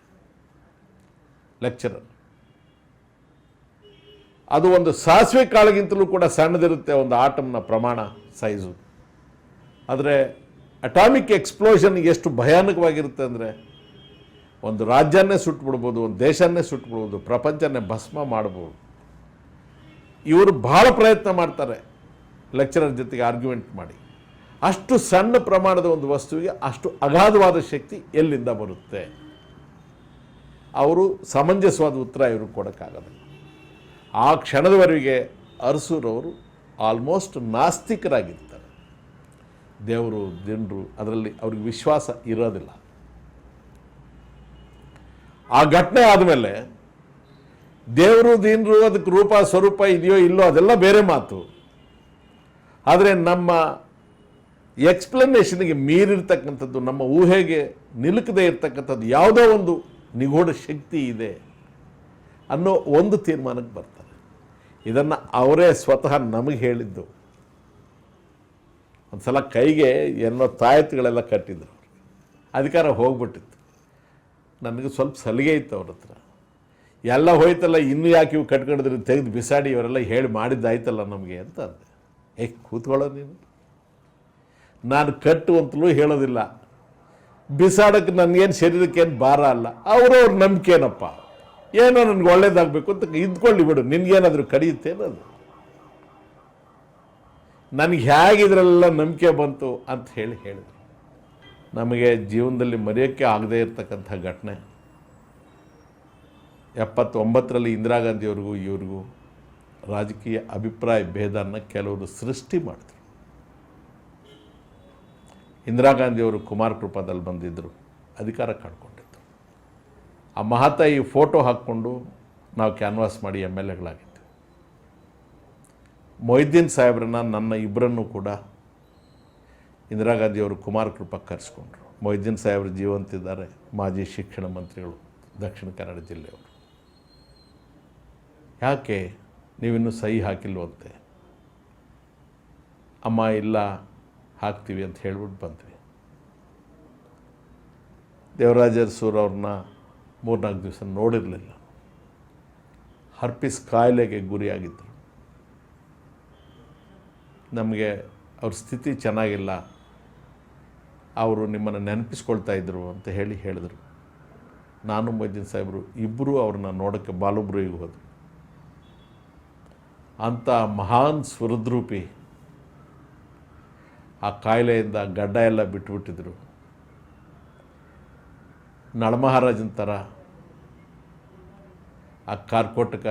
ಲೆಕ್ಚರರ್. ಅದು ಒಂದು ಸಾಸಿವೆ ಕಾಳಿಗಿಂತಲೂ ಕೂಡ ಸಣ್ಣದಿರುತ್ತೆ ಒಂದು ಆಟಮ್ನ ಪ್ರಮಾಣ ಸೈಜು. ಆದರೆ ಅಟಾಮಿಕ್ ಎಕ್ಸ್ಪ್ಲೋಷನ್ ಎಷ್ಟು ಭಯಾನಕವಾಗಿರುತ್ತೆ ಅಂದರೆ ಒಂದು ರಾಜ್ಯನ್ನೇ ಸುಟ್ಟುಬಿಡ್ಬೋದು, ಒಂದು ದೇಶನ್ನೇ ಸುಟ್ಟುಬಿಡ್ಬೋದು, ಪ್ರಪಂಚನೇ ಭಸ್ಮ ಮಾಡ್ಬೋದು. ಇವರು ಬಹಳ ಪ್ರಯತ್ನ ಮಾಡ್ತಾರೆ ಲೆಕ್ಚರರ್ ಜೊತೆಗೆ ಆರ್ಗ್ಯುಮೆಂಟ್ ಮಾಡಿ. ಅಷ್ಟು ಸಣ್ಣ ಪ್ರಮಾಣದ ಒಂದು ವಸ್ತುವಿಗೆ ಅಷ್ಟು ಅಗಾಧವಾದ ಶಕ್ತಿ ಎಲ್ಲಿಂದ ಬರುತ್ತೆ? ಅವರು ಸಮಂಜಸವಾದ ಉತ್ತರ ಇವರು ಕೊಡೋಕ್ಕಾಗೋದಿಲ್ಲ. ಆ ಕ್ಷಣದವರೆಗೆ ಅರಸೂರವರು ಆಲ್ಮೋಸ್ಟ್ ನಾಸ್ತಿಕರಾಗಿರ್ತಾರೆ. ದೇವರು ದಿನರು ಅದರಲ್ಲಿ ಅವ್ರಿಗೆ ವಿಶ್ವಾಸ ಇರೋದಿಲ್ಲ. ಆ ಘಟನೆ ಆದಮೇಲೆ ದೇವರು ದೀನರು ಅದಕ್ಕೆ ರೂಪ ಸ್ವರೂಪ ಇದೆಯೋ ಇಲ್ಲೋ ಅದೆಲ್ಲ ಬೇರೆ ಮಾತು. ಆದರೆ ನಮ್ಮ ಎಕ್ಸ್ಪ್ಲನೇಷನ್ಗೆ ಮೀರಿರ್ತಕ್ಕಂಥದ್ದು, ನಮ್ಮ ಊಹೆಗೆ ನಿಲುಕದೇ ಇರ್ತಕ್ಕಂಥದ್ದು ಯಾವುದೋ ಒಂದು ನಿಗೂಢ ಶಕ್ತಿ ಇದೆ ಅನ್ನೋ ಒಂದು ತೀರ್ಮಾನಕ್ಕೆ ಬರ್ತಾರೆ. ಇದನ್ನು ಅವರೇ ಸ್ವತಃ ನಮಗೆ ಹೇಳಿದ್ದು. ಒಂದು ಸಲ ಕೈಗೆ ಏನೋ ತಾಯತ್ತುಗಳೆಲ್ಲ ಕಟ್ಟಿದ್ರು, ಅಧಿಕಾರ ಹೋಗ್ಬಿಟ್ಟಿತ್ತು. ನನಗೆ ಸ್ವಲ್ಪ ಸಲಿಗೆ ಇತ್ತು ಅವ್ರ ಹತ್ರ. ಎಲ್ಲ ಹೋಯ್ತಲ್ಲ, ಇನ್ನೂ ಯಾಕೆ ಇವು ಕಟ್ಕೊಂಡಿದ್ರೆ ತೆಗೆದು ಬಿಸಾಡಿ, ಇವರೆಲ್ಲ ಹೇಳಿ ಮಾಡಿದ್ದಾಯ್ತಲ್ಲ ನಮಗೆ ಅಂತ ಅಂದೆ. ಕೂತ್ಕೊಳ್ಳೋ ನೀನು, ನಾನು ಕಟ್ಟು ಅಂತಲೂ ಹೇಳೋದಿಲ್ಲ, ಬಿಸಾಡೋಕ್ಕೆ ನನಗೇನು ಶರೀರಕ್ಕೇನು ಭಾರ ಅಲ್ಲ, ಅವ್ರವ್ರ ನಂಬಿಕೆನಪ್ಪ, ಏನೋ ನನಗೆ ಒಳ್ಳೇದಾಗಬೇಕು ಅಂತ ಇದ್ಕೊಳ್ಳಿ ಬಿಡು, ನಿನ್ಗೇನಾದರೂ ಕಡಿಯುತ್ತೇನದು, ನನಗೆ ಹೇಗಿದ್ರೆಲ್ಲ ನಂಬಿಕೆ ಬಂತು ಅಂತ ಹೇಳಿದ್ರು. ನಮಗೆ ಜೀವನದಲ್ಲಿ ಮರೆಯೋಕ್ಕೆ ಆಗದೇ ಇರತಕ್ಕಂಥ ಘಟನೆ. 79ರಲ್ಲಿ ಇಂದಿರಾ ಗಾಂಧಿಯವ್ರಿಗೂ ಇವ್ರಿಗೂ ರಾಜಕೀಯ ಅಭಿಪ್ರಾಯ ಭೇದನ ಕೆಲವರು ಸೃಷ್ಟಿ ಮಾಡಿದ್ರು. ಇಂದಿರಾ ಗಾಂಧಿಯವರು ಕುಮಾರ ಕೃಪಾದಲ್ಲಿ ಬಂದಿದ್ದರು, ಅಧಿಕಾರ ಕಳ್ಕೊಂಡಿದ್ರು. ಆ ಮಹಾತಾಯಿ ಫೋಟೋ ಹಾಕ್ಕೊಂಡು ನಾವು ಕ್ಯಾನ್ವಾಸ್ ಮಾಡಿ MLAಗಳಾಗಿದ್ವಿ. ಮೊಹಿದ್ದೀನ್ ಸಾಹೇಬ್ರನ್ನ, ನನ್ನ ಇಬ್ಬರನ್ನು ಕೂಡ ಇಂದಿರಾ ಗಾಂಧಿಯವರು ಕುಮಾರ ಕೃಪಾ ಕರೆಸ್ಕೊಂಡ್ರು. ಮೊಹಿದ್ದೀನ್ ಸಾಹೇಬ್ರು ಜೀವಂತಿದ್ದಾರೆ, ಮಾಜಿ ಶಿಕ್ಷಣ ಮಂತ್ರಿಗಳು, ದಕ್ಷಿಣ ಕನ್ನಡ ಜಿಲ್ಲೆಯವರು. ಯಾಕೆ ನೀವಿನ್ನೂ ಸಹಿ ಹಾಕಿಲ್ವಂತೆ? ಅಮ್ಮ ಇಲ್ಲ, ಹಾಕ್ತೀವಿ ಅಂತ ಹೇಳ್ಬಿಟ್ಟು ಬಂದ್ವಿ. ದೇವರಾಜ ಅರಸೂರು ಅವ್ರನ್ನ 3-4 ದಿವಸ ನೋಡಿರಲಿಲ್ಲ. ಹರ್ಪಿಸ್ ಕಾಯಿಲೆಗೆ ಗುರಿಯಾಗಿದ್ದರು. ನಮಗೆ ಅವ್ರ ಸ್ಥಿತಿ ಚೆನ್ನಾಗಿಲ್ಲ, ಅವರು ನಿಮ್ಮನ್ನು ನೆನಪಿಸ್ಕೊಳ್ತಾ ಇದ್ದರು ಅಂತ ಹೇಳಿದರು. ನಾನು ಮೊಹಿದ್ದೀನ್ ಸಾಹೇಬರು ಇಬ್ಬರೂ ಅವ್ರನ್ನ ನೋಡೋಕ್ಕೆ ಬಾಲುಬ್ರಿಗೆ ಹೋದರು. ಅಂಥ ಮಹಾನ್ ಸ್ವರದ್ರೂಪಿ ಆ ಕಾಯಿಲೆಯಿಂದ ಗಡ್ಡ ಎಲ್ಲ ಬಿಟ್ಟುಬಿಟ್ಟಿದ್ರು. ನಳಮಹಾರಾಜನ ಥರ ಆ ಕಾರ್ಕೋಟಕ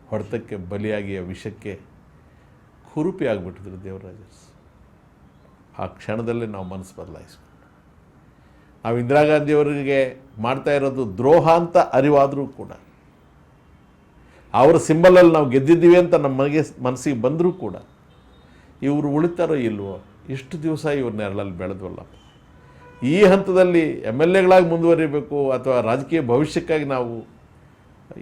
ಹೊಡೆತಕ್ಕೆ ಬಲಿಯಾಗಿ ಆ ವಿಷಕ್ಕೆ ಕುರುಪಿ ಆಗಿಬಿಟ್ಟಿದ್ರು ದೇವರಾಜ. ಆ ಕ್ಷಣದಲ್ಲೇ ನಾವು ಮನಸ್ಸು ಬದಲಾಯಿಸ್ಕೊಂಡು, ನಾವು ಇಂದಿರಾ ಗಾಂಧಿಯವರಿಗೆ ಮಾಡ್ತಾ ಇರೋದು ದ್ರೋಹ ಅಂತ ಅರಿವಾದರೂ ಕೂಡ, ಅವರ ಸಿಂಬಲಲ್ಲಿ ನಾವು ಗೆದ್ದಿದ್ದೀವಿ ಅಂತ ನಮ್ಮ ಮನಸ್ಸಿಗೆ ಬಂದರೂ ಕೂಡ, ಇವರು ಉಳಿತಾರೋ ಇಲ್ವೋ, ಇಷ್ಟು ದಿವಸ ಇವ್ರ ನೆರಳಲ್ಲಿ ಬೆಳೆದ್ವಲ್ಲ, ಈ ಹಂತದಲ್ಲಿ MLAಗಳಾಗಿ ಮುಂದುವರಿಬೇಕು ಅಥವಾ ರಾಜಕೀಯ ಭವಿಷ್ಯಕ್ಕಾಗಿ ನಾವು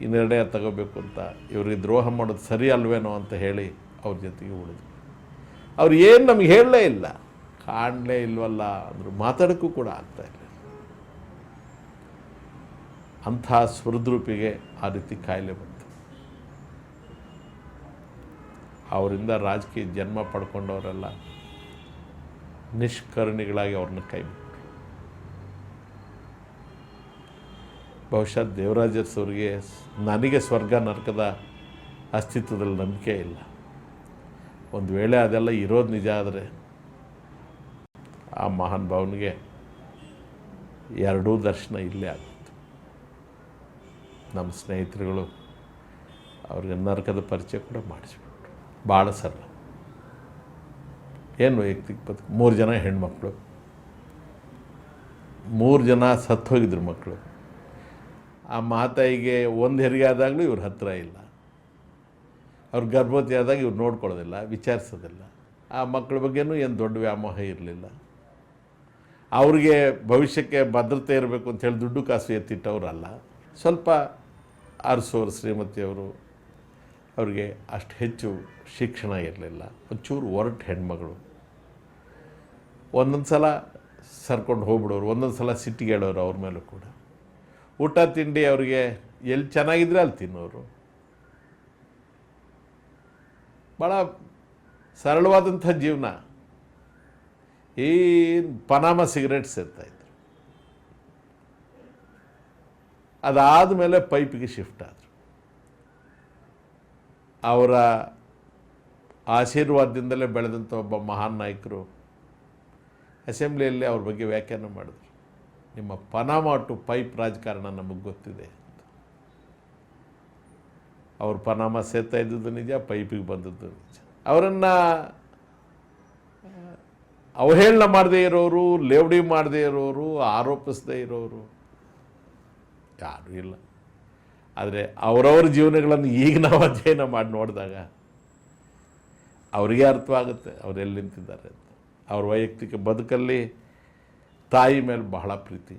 ಈ ನಿರ್ಣಯ ತಗೋಬೇಕು ಅಂತ ಇವ್ರಿಗೆ ದ್ರೋಹ ಮಾಡೋದು ಸರಿ ಅಲ್ವೇನೋ ಅಂತ ಹೇಳಿ ಅವ್ರ ಜೊತೆಗೆ ಉಳಿದ್ರು. ಅವ್ರು ಏನು ನಮಗೆ ಹೇಳಲೇ ಇಲ್ಲ, ಕಾಣಲೇ ಇಲ್ವಲ್ಲ ಅಂದರು, ಮಾತಾಡೋಕ್ಕೂ ಕೂಡ ಆಗ್ತಾಯಿಲ್ಲ. ಅಂಥ ಸ್ವರದ್ರೂಪಿಗೆ ಆ ರೀತಿ ಕಾಯಿಲೆ ಬಂತು. ಅವರಿಂದ ರಾಜಕೀಯ ಜನ್ಮ ಪಡ್ಕೊಂಡವರೆಲ್ಲ ನಿಷ್ಕರುಣಿಗಳಾಗಿ ಅವ್ರನ್ನ ಕೈಬಿಟ್ಟರು. ಬಹುಶಃ ದೇವರಾಜ ಅರಸೂರಿಗೆ ನನಗೆ ಸ್ವರ್ಗ ನರಕದ ಅಸ್ತಿತ್ವದಲ್ಲಿ ನಂಬಿಕೆ ಇಲ್ಲ. ಒಂದು ವೇಳೆ ಅದೆಲ್ಲ ಇರೋದು ನಿಜ ಆದರೆ ಆ ಮಹಾನ್ ಭಾವನಿಗೆ ಎರಡೂ ದರ್ಶನ ಇಲ್ಲೇ ಆಗುತ್ತೆ. ನಮ್ಮ ಸ್ನೇಹಿತರುಗಳು ಅವ್ರಿಗೆ ನರಕದ ಪರಿಚಯ ಕೂಡ ಮಾಡಿಸ್ಬಿಟ್ರು. ಭಾಳ ಸರಳ, ಏನು ವೈಯಕ್ತಿಕ ಬದುಕು. 3 ಜನ ಹೆಣ್ಮಕ್ಳು, 3 ಜನ ಸತ್ತು ಹೋಗಿದ್ರು ಮಕ್ಕಳು. ಆ ಮಾತಾಯಿಗೆ ಒಂದು ಹೆರಿಗೆ ಆದಾಗಲೂ ಇವ್ರ ಹತ್ತಿರ ಇಲ್ಲ, ಅವ್ರ ಗರ್ಭವತಿ ಆದಾಗ ಇವ್ರು ನೋಡ್ಕೊಳ್ಳೋದಿಲ್ಲ, ವಿಚಾರಿಸೋದಿಲ್ಲ. ಆ ಮಕ್ಕಳ ಬಗ್ಗೆನೂ ಏನು ದೊಡ್ಡ ವ್ಯಾಮೋಹ ಇರಲಿಲ್ಲ. ಅವ್ರಿಗೆ ಭವಿಷ್ಯಕ್ಕೆ ಭದ್ರತೆ ಇರಬೇಕು ಅಂಥೇಳಿ ದುಡ್ಡು ಕಾಸು ಎತ್ತಿಟ್ಟವ್ರಲ್ಲ. ಸ್ವಲ್ಪ ಅರಸೂರು ಶ್ರೀಮತಿಯವರು, ಅವ್ರಿಗೆ ಅಷ್ಟು ಹೆಚ್ಚು ಶಿಕ್ಷಣ ಇರಲಿಲ್ಲ, ಒಂಚೂರು ಒರಟು ಹೆಣ್ಮಗಳು. ಒಂದೊಂದು ಸಲ ಸರ್ಕೊಂಡು ಹೋಗ್ಬಿಡೋರು, ಒಂದೊಂದು ಸಲ ಸಿಟ್ಟಿಗೆ ಹೇಳೋರು ಅವ್ರ ಮೇಲೂ ಕೂಡ. ಊಟ ತಿಂಡಿ ಅವ್ರಿಗೆ ಎಲ್ಲಿ ಚೆನ್ನಾಗಿದ್ರೆ ಅಲ್ಲಿ ತಿನ್ನೋರು. ಭಾಳ ಸರಳವಾದಂಥ ಜೀವನ. ಏನು ಪನಾಮ ಸಿಗರೇಟ್ ಸೇರ್ತಾಯಿದ್ರು. ಅದಾದ ಮೇಲೆ ಪೈಪಿಗೆ ಶಿಫ್ಟ್ ಆದರು. ಅವರ ಆಶೀರ್ವಾದದಿಂದಲೇ ಬೆಳೆದಂಥ ಒಬ್ಬ ಮಹಾನ್ ನಾಯಕರು ಅಸೆಂಬ್ಲಿಯಲ್ಲಿ ಅವ್ರ ಬಗ್ಗೆ ವ್ಯಾಖ್ಯಾನ ಮಾಡಿದ್ರು. ನಿಮ್ಮ ಪನಾಮ ಟು ಪೈಪ್ ರಾಜಕಾರಣ ನಮಗೆ ಗೊತ್ತಿದೆ ಅಂತ. ಅವ್ರು ಪನಾಮ ಸೇರ್ತಾ ಇದ್ದದ್ದು ನಿಜ, ಪೈಪಿಗೆ ಬಂದದ್ದು ನಿಜ. ಅವರನ್ನು ಅವಹೇಳನ ಮಾಡದೇ ಇರೋರು, ಲೇವಡಿ ಮಾಡದೇ ಇರೋರು, ಆರೋಪಿಸದೇ ಇರೋರು ಯಾರೂ ಇಲ್ಲ. ಆದರೆ ಅವರವ್ರ ಜೀವನಗಳನ್ನು ಈಗ ನಾವು ಅಧ್ಯಯನ ಮಾಡಿ ನೋಡಿದಾಗ ಅವರಿಗೆ ಅರ್ಥವಾಗುತ್ತೆ ಅವ್ರು ಎಲ್ಲಿ ನಿಂತಿದ್ದಾರೆ ಅಂತ. ಅವ್ರ ವೈಯಕ್ತಿಕ ಬದುಕಲ್ಲಿ ತಾಯಿ ಮೇಲೆ ಬಹಳ ಪ್ರೀತಿ.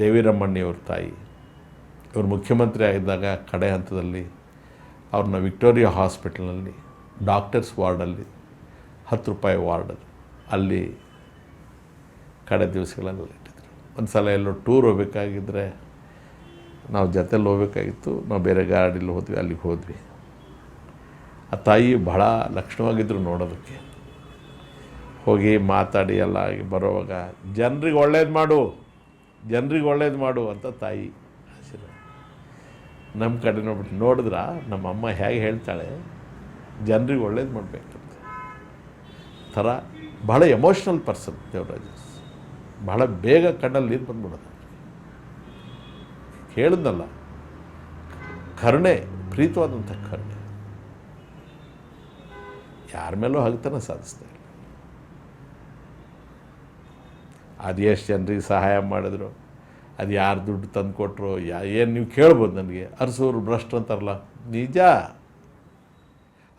ದೇವಿರಮ್ಮಣ್ಣಿಯವ್ರ ತಾಯಿ, ಇವರು ಮುಖ್ಯಮಂತ್ರಿ ಆಗಿದ್ದಾಗ ಕಡೆ ಹಂತದಲ್ಲಿ ಅವ್ರನ್ನ ವಿಕ್ಟೋರಿಯಾ ಹಾಸ್ಪಿಟಲ್ನಲ್ಲಿ ಡಾಕ್ಟರ್ಸ್ ವಾರ್ಡಲ್ಲಿ 10 ರೂಪಾಯಿ ವಾರ್ಡ್ ಅಲ್ಲಿ ಕಡೆ ದಿವಸಗಳಲ್ಲಿ ಇಟ್ಟಿದ್ರು. ಒಂದು ಸಲ ಎಲ್ಲೋ ಟೂರ್ ಹೋಗ್ಬೇಕಾಗಿದ್ದರೆ ನಾವು ಜೊತೆಲಿ ಹೋಗ್ಬೇಕಾಗಿತ್ತು. ನಾವು ಬೇರೆ ಗಾಡಿಲಿ ಹೋದ್ವಿ, ಅಲ್ಲಿಗೆ ಹೋದ್ವಿ. ಆ ತಾಯಿ ಬಹಳ ಲಕ್ಷಣವಾಗಿದ್ದರು ನೋಡೋದಕ್ಕೆ. ಹೋಗಿ ಮಾತಾಡಿ ಎಲ್ಲ ಆಗಿ ಬರೋವಾಗ ಜನರಿಗೆ ಒಳ್ಳೇದು ಮಾಡು, ಜನರಿಗೆ ಒಳ್ಳೇದು ಮಾಡು ಅಂತ ತಾಯಿ ಆಶೀರ್ವಾದ. ನಮ್ಮ ಕಡೆ ನೋಡ್ಬಿಟ್ಟು ನೋಡಿದ್ರ ನಮ್ಮಮ್ಮ ಹೇಗೆ ಹೇಳ್ತಾಳೆ, ಜನರಿಗೆ ಒಳ್ಳೇದು ಮಾಡಬೇಕಂತ ಥರ. ಬಹಳ ಎಮೋಷ್ನಲ್ ಪರ್ಸನ್ ದೇವರಾಜ್. ಬಹಳ ಬೇಗ ಕಣ್ಣಲ್ಲಿ ನೀರು ಬಂದ್ಬಿಡೋದು. ಹೇಳಿದ್ನಲ್ಲ, ಕರುಣೆ, ಪ್ರೀತವಾದಂಥ ಕರುಣೆ. ಯಾರ ಮೇಲೂ ಹಗ್ತನ ಸಾಧಿಸ್ತಾ ಇಲ್ಲ. ಅದು ಎಷ್ಟು ಜನರಿಗೆ ಸಹಾಯ ಮಾಡಿದ್ರು, ಅದು ಯಾರು ದುಡ್ಡು ತಂದು ಕೊಟ್ಟರು, ಏನು ನೀವು ಕೇಳ್ಬೋದು. ನನಗೆ ಅರಸೂರು ಭ್ರಷ್ಟ ಅಂತಾರಲ್ಲ, ನಿಜ.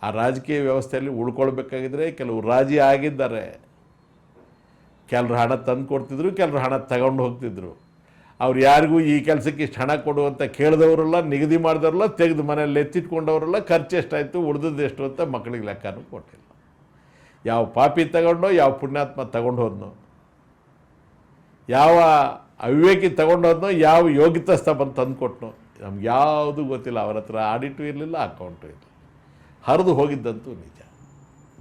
ಆ ರಾಜಕೀಯ ವ್ಯವಸ್ಥೆಯಲ್ಲಿ ಉಳ್ಕೊಳ್ಬೇಕಾಗಿದ್ರೆ ಕೆಲವರು ರಾಜಿ ಆಗಿದ್ದಾರೆ. ಕೆಲವರು ಹಣ ತಂದು ಕೊಡ್ತಿದ್ರು, ಕೆಲವರು ಹಣ ತಗೊಂಡು ಹೋಗ್ತಿದ್ರು. ಅವ್ರು ಯಾರಿಗೂ ಈ ಕೆಲಸಕ್ಕೆ ಇಷ್ಟು ಹಣ ಕೊಡು ಅಂತ ಕೇಳಿದವರೆಲ್ಲ, ನಿಗದಿ ಮಾಡಿದವರೆಲ್ಲ, ತೆಗೆದು ಮನೆಯಲ್ಲಿ ಎತ್ತಿಟ್ಕೊಂಡವರೆಲ್ಲ ಖರ್ಚು ಎಷ್ಟಾಯಿತು, ಉಳಿದದ್ದು ಎಷ್ಟು ಅಂತ ಮಕ್ಕಳಿಗೆ ಲೆಕ್ಕನೂ ಕೊಟ್ಟಿಲ್ಲ. ಯಾವ ಪಾಪಿ ತಗೊಂಡೋ, ಯಾವ ಪುಣ್ಯಾತ್ಮ ತಗೊಂಡು ಹೋದ್ನೋ, ಯಾವ ಅವಿವೇಕಿ ತಗೊಂಡೋದ್ನೋ, ಯಾವ ಯೋಗ್ಯತಸ್ಥ ಬಂದು ತಂದು ಕೊಟ್ಟನೋ, ನಮ್ಗೆ ಯಾವುದೂ ಗೊತ್ತಿಲ್ಲ. ಅವ್ರ ಹತ್ರ ಆಡಿಟು ಇರಲಿಲ್ಲ, ಅಕೌಂಟು ಇರಲಿಲ್ಲ. ಹರಿದು ಹೋಗಿದ್ದಂತೂ ನಿಜ,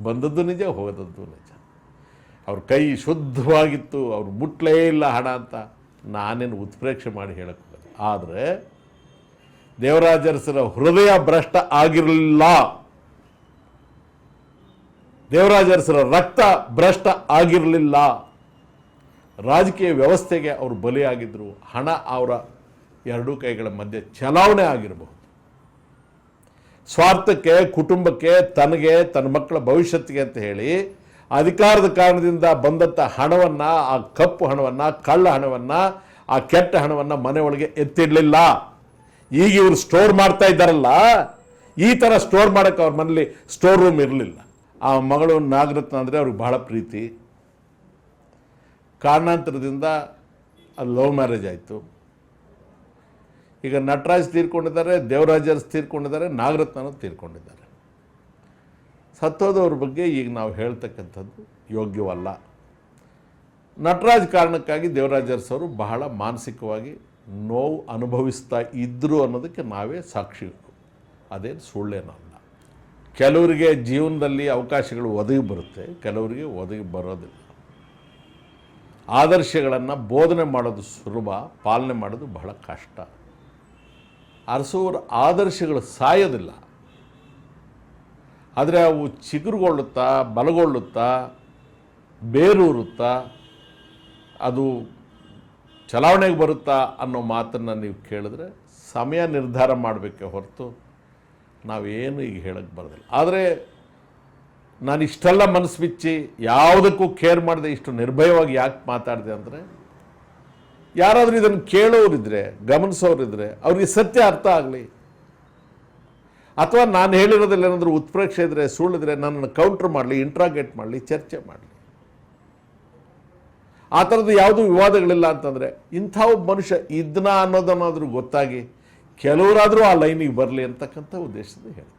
ಬಂದದ್ದು ನಿಜ, ಹೋದದ್ದು ನಿಜ. ಅವ್ರ ಕೈ ಶುದ್ಧವಾಗಿತ್ತು, ಅವ್ರು ಮುಟ್ಲೇ ಇಲ್ಲ ಹಣ ಅಂತ ನಾನೇನು ಉತ್ಪ್ರೇಕ್ಷೆ ಮಾಡಿ ಹೇಳಕ್ಕೆ ಹೋಗೋದು. ಆದರೆ ದೇವರಾಜ ಅರಸರ ಹೃದಯ ಭ್ರಷ್ಟ ಆಗಿರಲಿಲ್ಲ, ದೇವರಾಜ ಅರಸರ ರಕ್ತ ಭ್ರಷ್ಟ ಆಗಿರಲಿಲ್ಲ. ರಾಜಕೀಯ ವ್ಯವಸ್ಥೆಗೆ ಅವರು ಬಲಿಯಾಗಿದ್ದರು. ಹಣ ಅವರ ಎರಡೂ ಕೈಗಳ ಮಧ್ಯೆ ಚಲಾವಣೆ ಆಗಿರಬಹುದು. ಸ್ವಾರ್ಥಕ್ಕೆ, ಕುಟುಂಬಕ್ಕೆ, ತನಗೆ, ತನ್ನ ಮಕ್ಕಳ ಭವಿಷ್ಯತ್ತಿಗೆ ಅಂತ ಹೇಳಿ ಅಧಿಕಾರದ ಕಾರಣದಿಂದ ಬಂದಂಥ ಹಣವನ್ನು, ಆ ಕಪ್ಪು ಹಣವನ್ನು, ಕಳ್ಳ ಹಣವನ್ನು, ಆ ಕೆಟ್ಟ ಹಣವನ್ನು ಮನೆ ಒಳಗೆ ಎತ್ತಿಡಲಿಲ್ಲ. ಈಗ ಇವರು ಸ್ಟೋರ್ ಮಾಡ್ತಾ ಇದ್ದಾರಲ್ಲ, ಈ ಥರ ಸ್ಟೋರ್ ಮಾಡೋಕ್ಕೆ ಅವ್ರ ಮನೇಲಿ ಸ್ಟೋರ್ ರೂಮ್ ಇರಲಿಲ್ಲ. ಆ ಮಗಳು ನಾಗರತ್ನ ಅಂದರೆ ಅವ್ರಿಗೆ ಬಹಳ ಪ್ರೀತಿ. ಕಾರಣಾಂತರದಿಂದ ಅದು ಲವ್ ಮ್ಯಾರೇಜ್ ಆಯಿತು. ಈಗ ನಟರಾಜ್ ತೀರ್ಕೊಂಡಿದ್ದಾರೆ, ದೇವರಾಜ್ ಅರಸ್ ತೀರ್ಕೊಂಡಿದ್ದಾರೆ, ನಾಗರತ್ನನೂ ತೀರ್ಕೊಂಡಿದ್ದಾರೆ. ಸತ್ತೋದವ್ರ ಬಗ್ಗೆ ಈಗ ನಾವು ಹೇಳ್ತಕ್ಕಂಥದ್ದು ಯೋಗ್ಯವಲ್ಲ. ನಟರಾಜ್ ಕಾರಣಕ್ಕಾಗಿ ದೇವರಾಜ್ ಅರಸ್ ಅವರು ಬಹಳ ಮಾನಸಿಕವಾಗಿ ನೋವು ಅನುಭವಿಸ್ತಾ ಇದ್ದರು ಅನ್ನೋದಕ್ಕೆ ನಾವೇ ಸಾಕ್ಷಿಗಳು. ಅದೇನು ಸುಳ್ಳೇನಲ್ಲ. ಕೆಲವರಿಗೆ ಜೀವನದಲ್ಲಿ ಅವಕಾಶಗಳು ಒದಗಿ ಬರುತ್ತೆ, ಕೆಲವರಿಗೆ ಒದಗಿ ಬರೋದಿಲ್ಲ. ಆದರ್ಶಗಳನ್ನು ಬೋಧನೆ ಮಾಡೋದು ಸುಲಭ, ಪಾಲನೆ ಮಾಡೋದು ಬಹಳ ಕಷ್ಟ. ಅರಸೂರ ಆದರ್ಶಗಳು ಸಾಯೋದಿಲ್ಲ, ಆದರೆ ಅವು ಚಿಗುರುಗೊಳ್ಳುತ್ತಾ, ಬಲಗೊಳ್ಳುತ್ತಾ, ಬೇರೂರುತ್ತಾ, ಅದು ಚಲಾವಣೆಗೆ ಬರುತ್ತಾ ಅನ್ನೋ ಮಾತನ್ನು ನೀವು ಕೇಳಿದ್ರೆ ಸಮಯ ನಿರ್ಧಾರ ಮಾಡಬೇಕೆ ಹೊರತು ನಾವೇನು ಈಗ ಹೇಳಕ್ಕೆ ಬರೋದಿಲ್ಲ. ಆದರೆ ನಾನು ಇಷ್ಟೆಲ್ಲ ಮನಸ್ಸು ಬಿಚ್ಚಿ ಯಾವುದಕ್ಕೂ ಕೇರ್ ಮಾಡದೆ ಇಷ್ಟು ನಿರ್ಭಯವಾಗಿ ಯಾಕೆ ಮಾತಾಡಿದೆ ಅಂದರೆ, ಯಾರಾದರೂ ಇದನ್ನು ಕೇಳೋರಿದ್ರೆ, ಗಮನಿಸೋರಿದ್ರೆ ಅವ್ರಿಗೆ ಸತ್ಯ ಅರ್ಥ ಆಗಲಿ. ಅಥವಾ ನಾನು ಹೇಳಿರೋದ್ರಲ್ಲಿ ಏನಾದರೂ ಉತ್ಪ್ರೇಕ್ಷೆ ಇದ್ದರೆ, ಸುಳ್ಳಿದ್ರೆ ನನ್ನನ್ನು ಕೌಂಟ್ರ್ ಮಾಡಲಿ, ಇಂಟ್ರಾಗೇಟ್ ಮಾಡಲಿ, ಚರ್ಚೆ ಮಾಡಲಿ. ಆ ಥರದ್ದು ಯಾವುದೂ ವಿವಾದಗಳಿಲ್ಲ ಅಂತಂದರೆ ಇಂಥ ಒಬ್ಬ ಮನುಷ್ಯ ಇದನ್ನ ಅನ್ನೋದನ್ನಾದರೂ ಗೊತ್ತಾಗಿ ಕೆಲವರಾದರೂ ಆ ಲೈನಿಗೆ ಬರಲಿ ಅಂತಕ್ಕಂಥ ಉದ್ದೇಶದಿಂದ ಹೇಳಿ.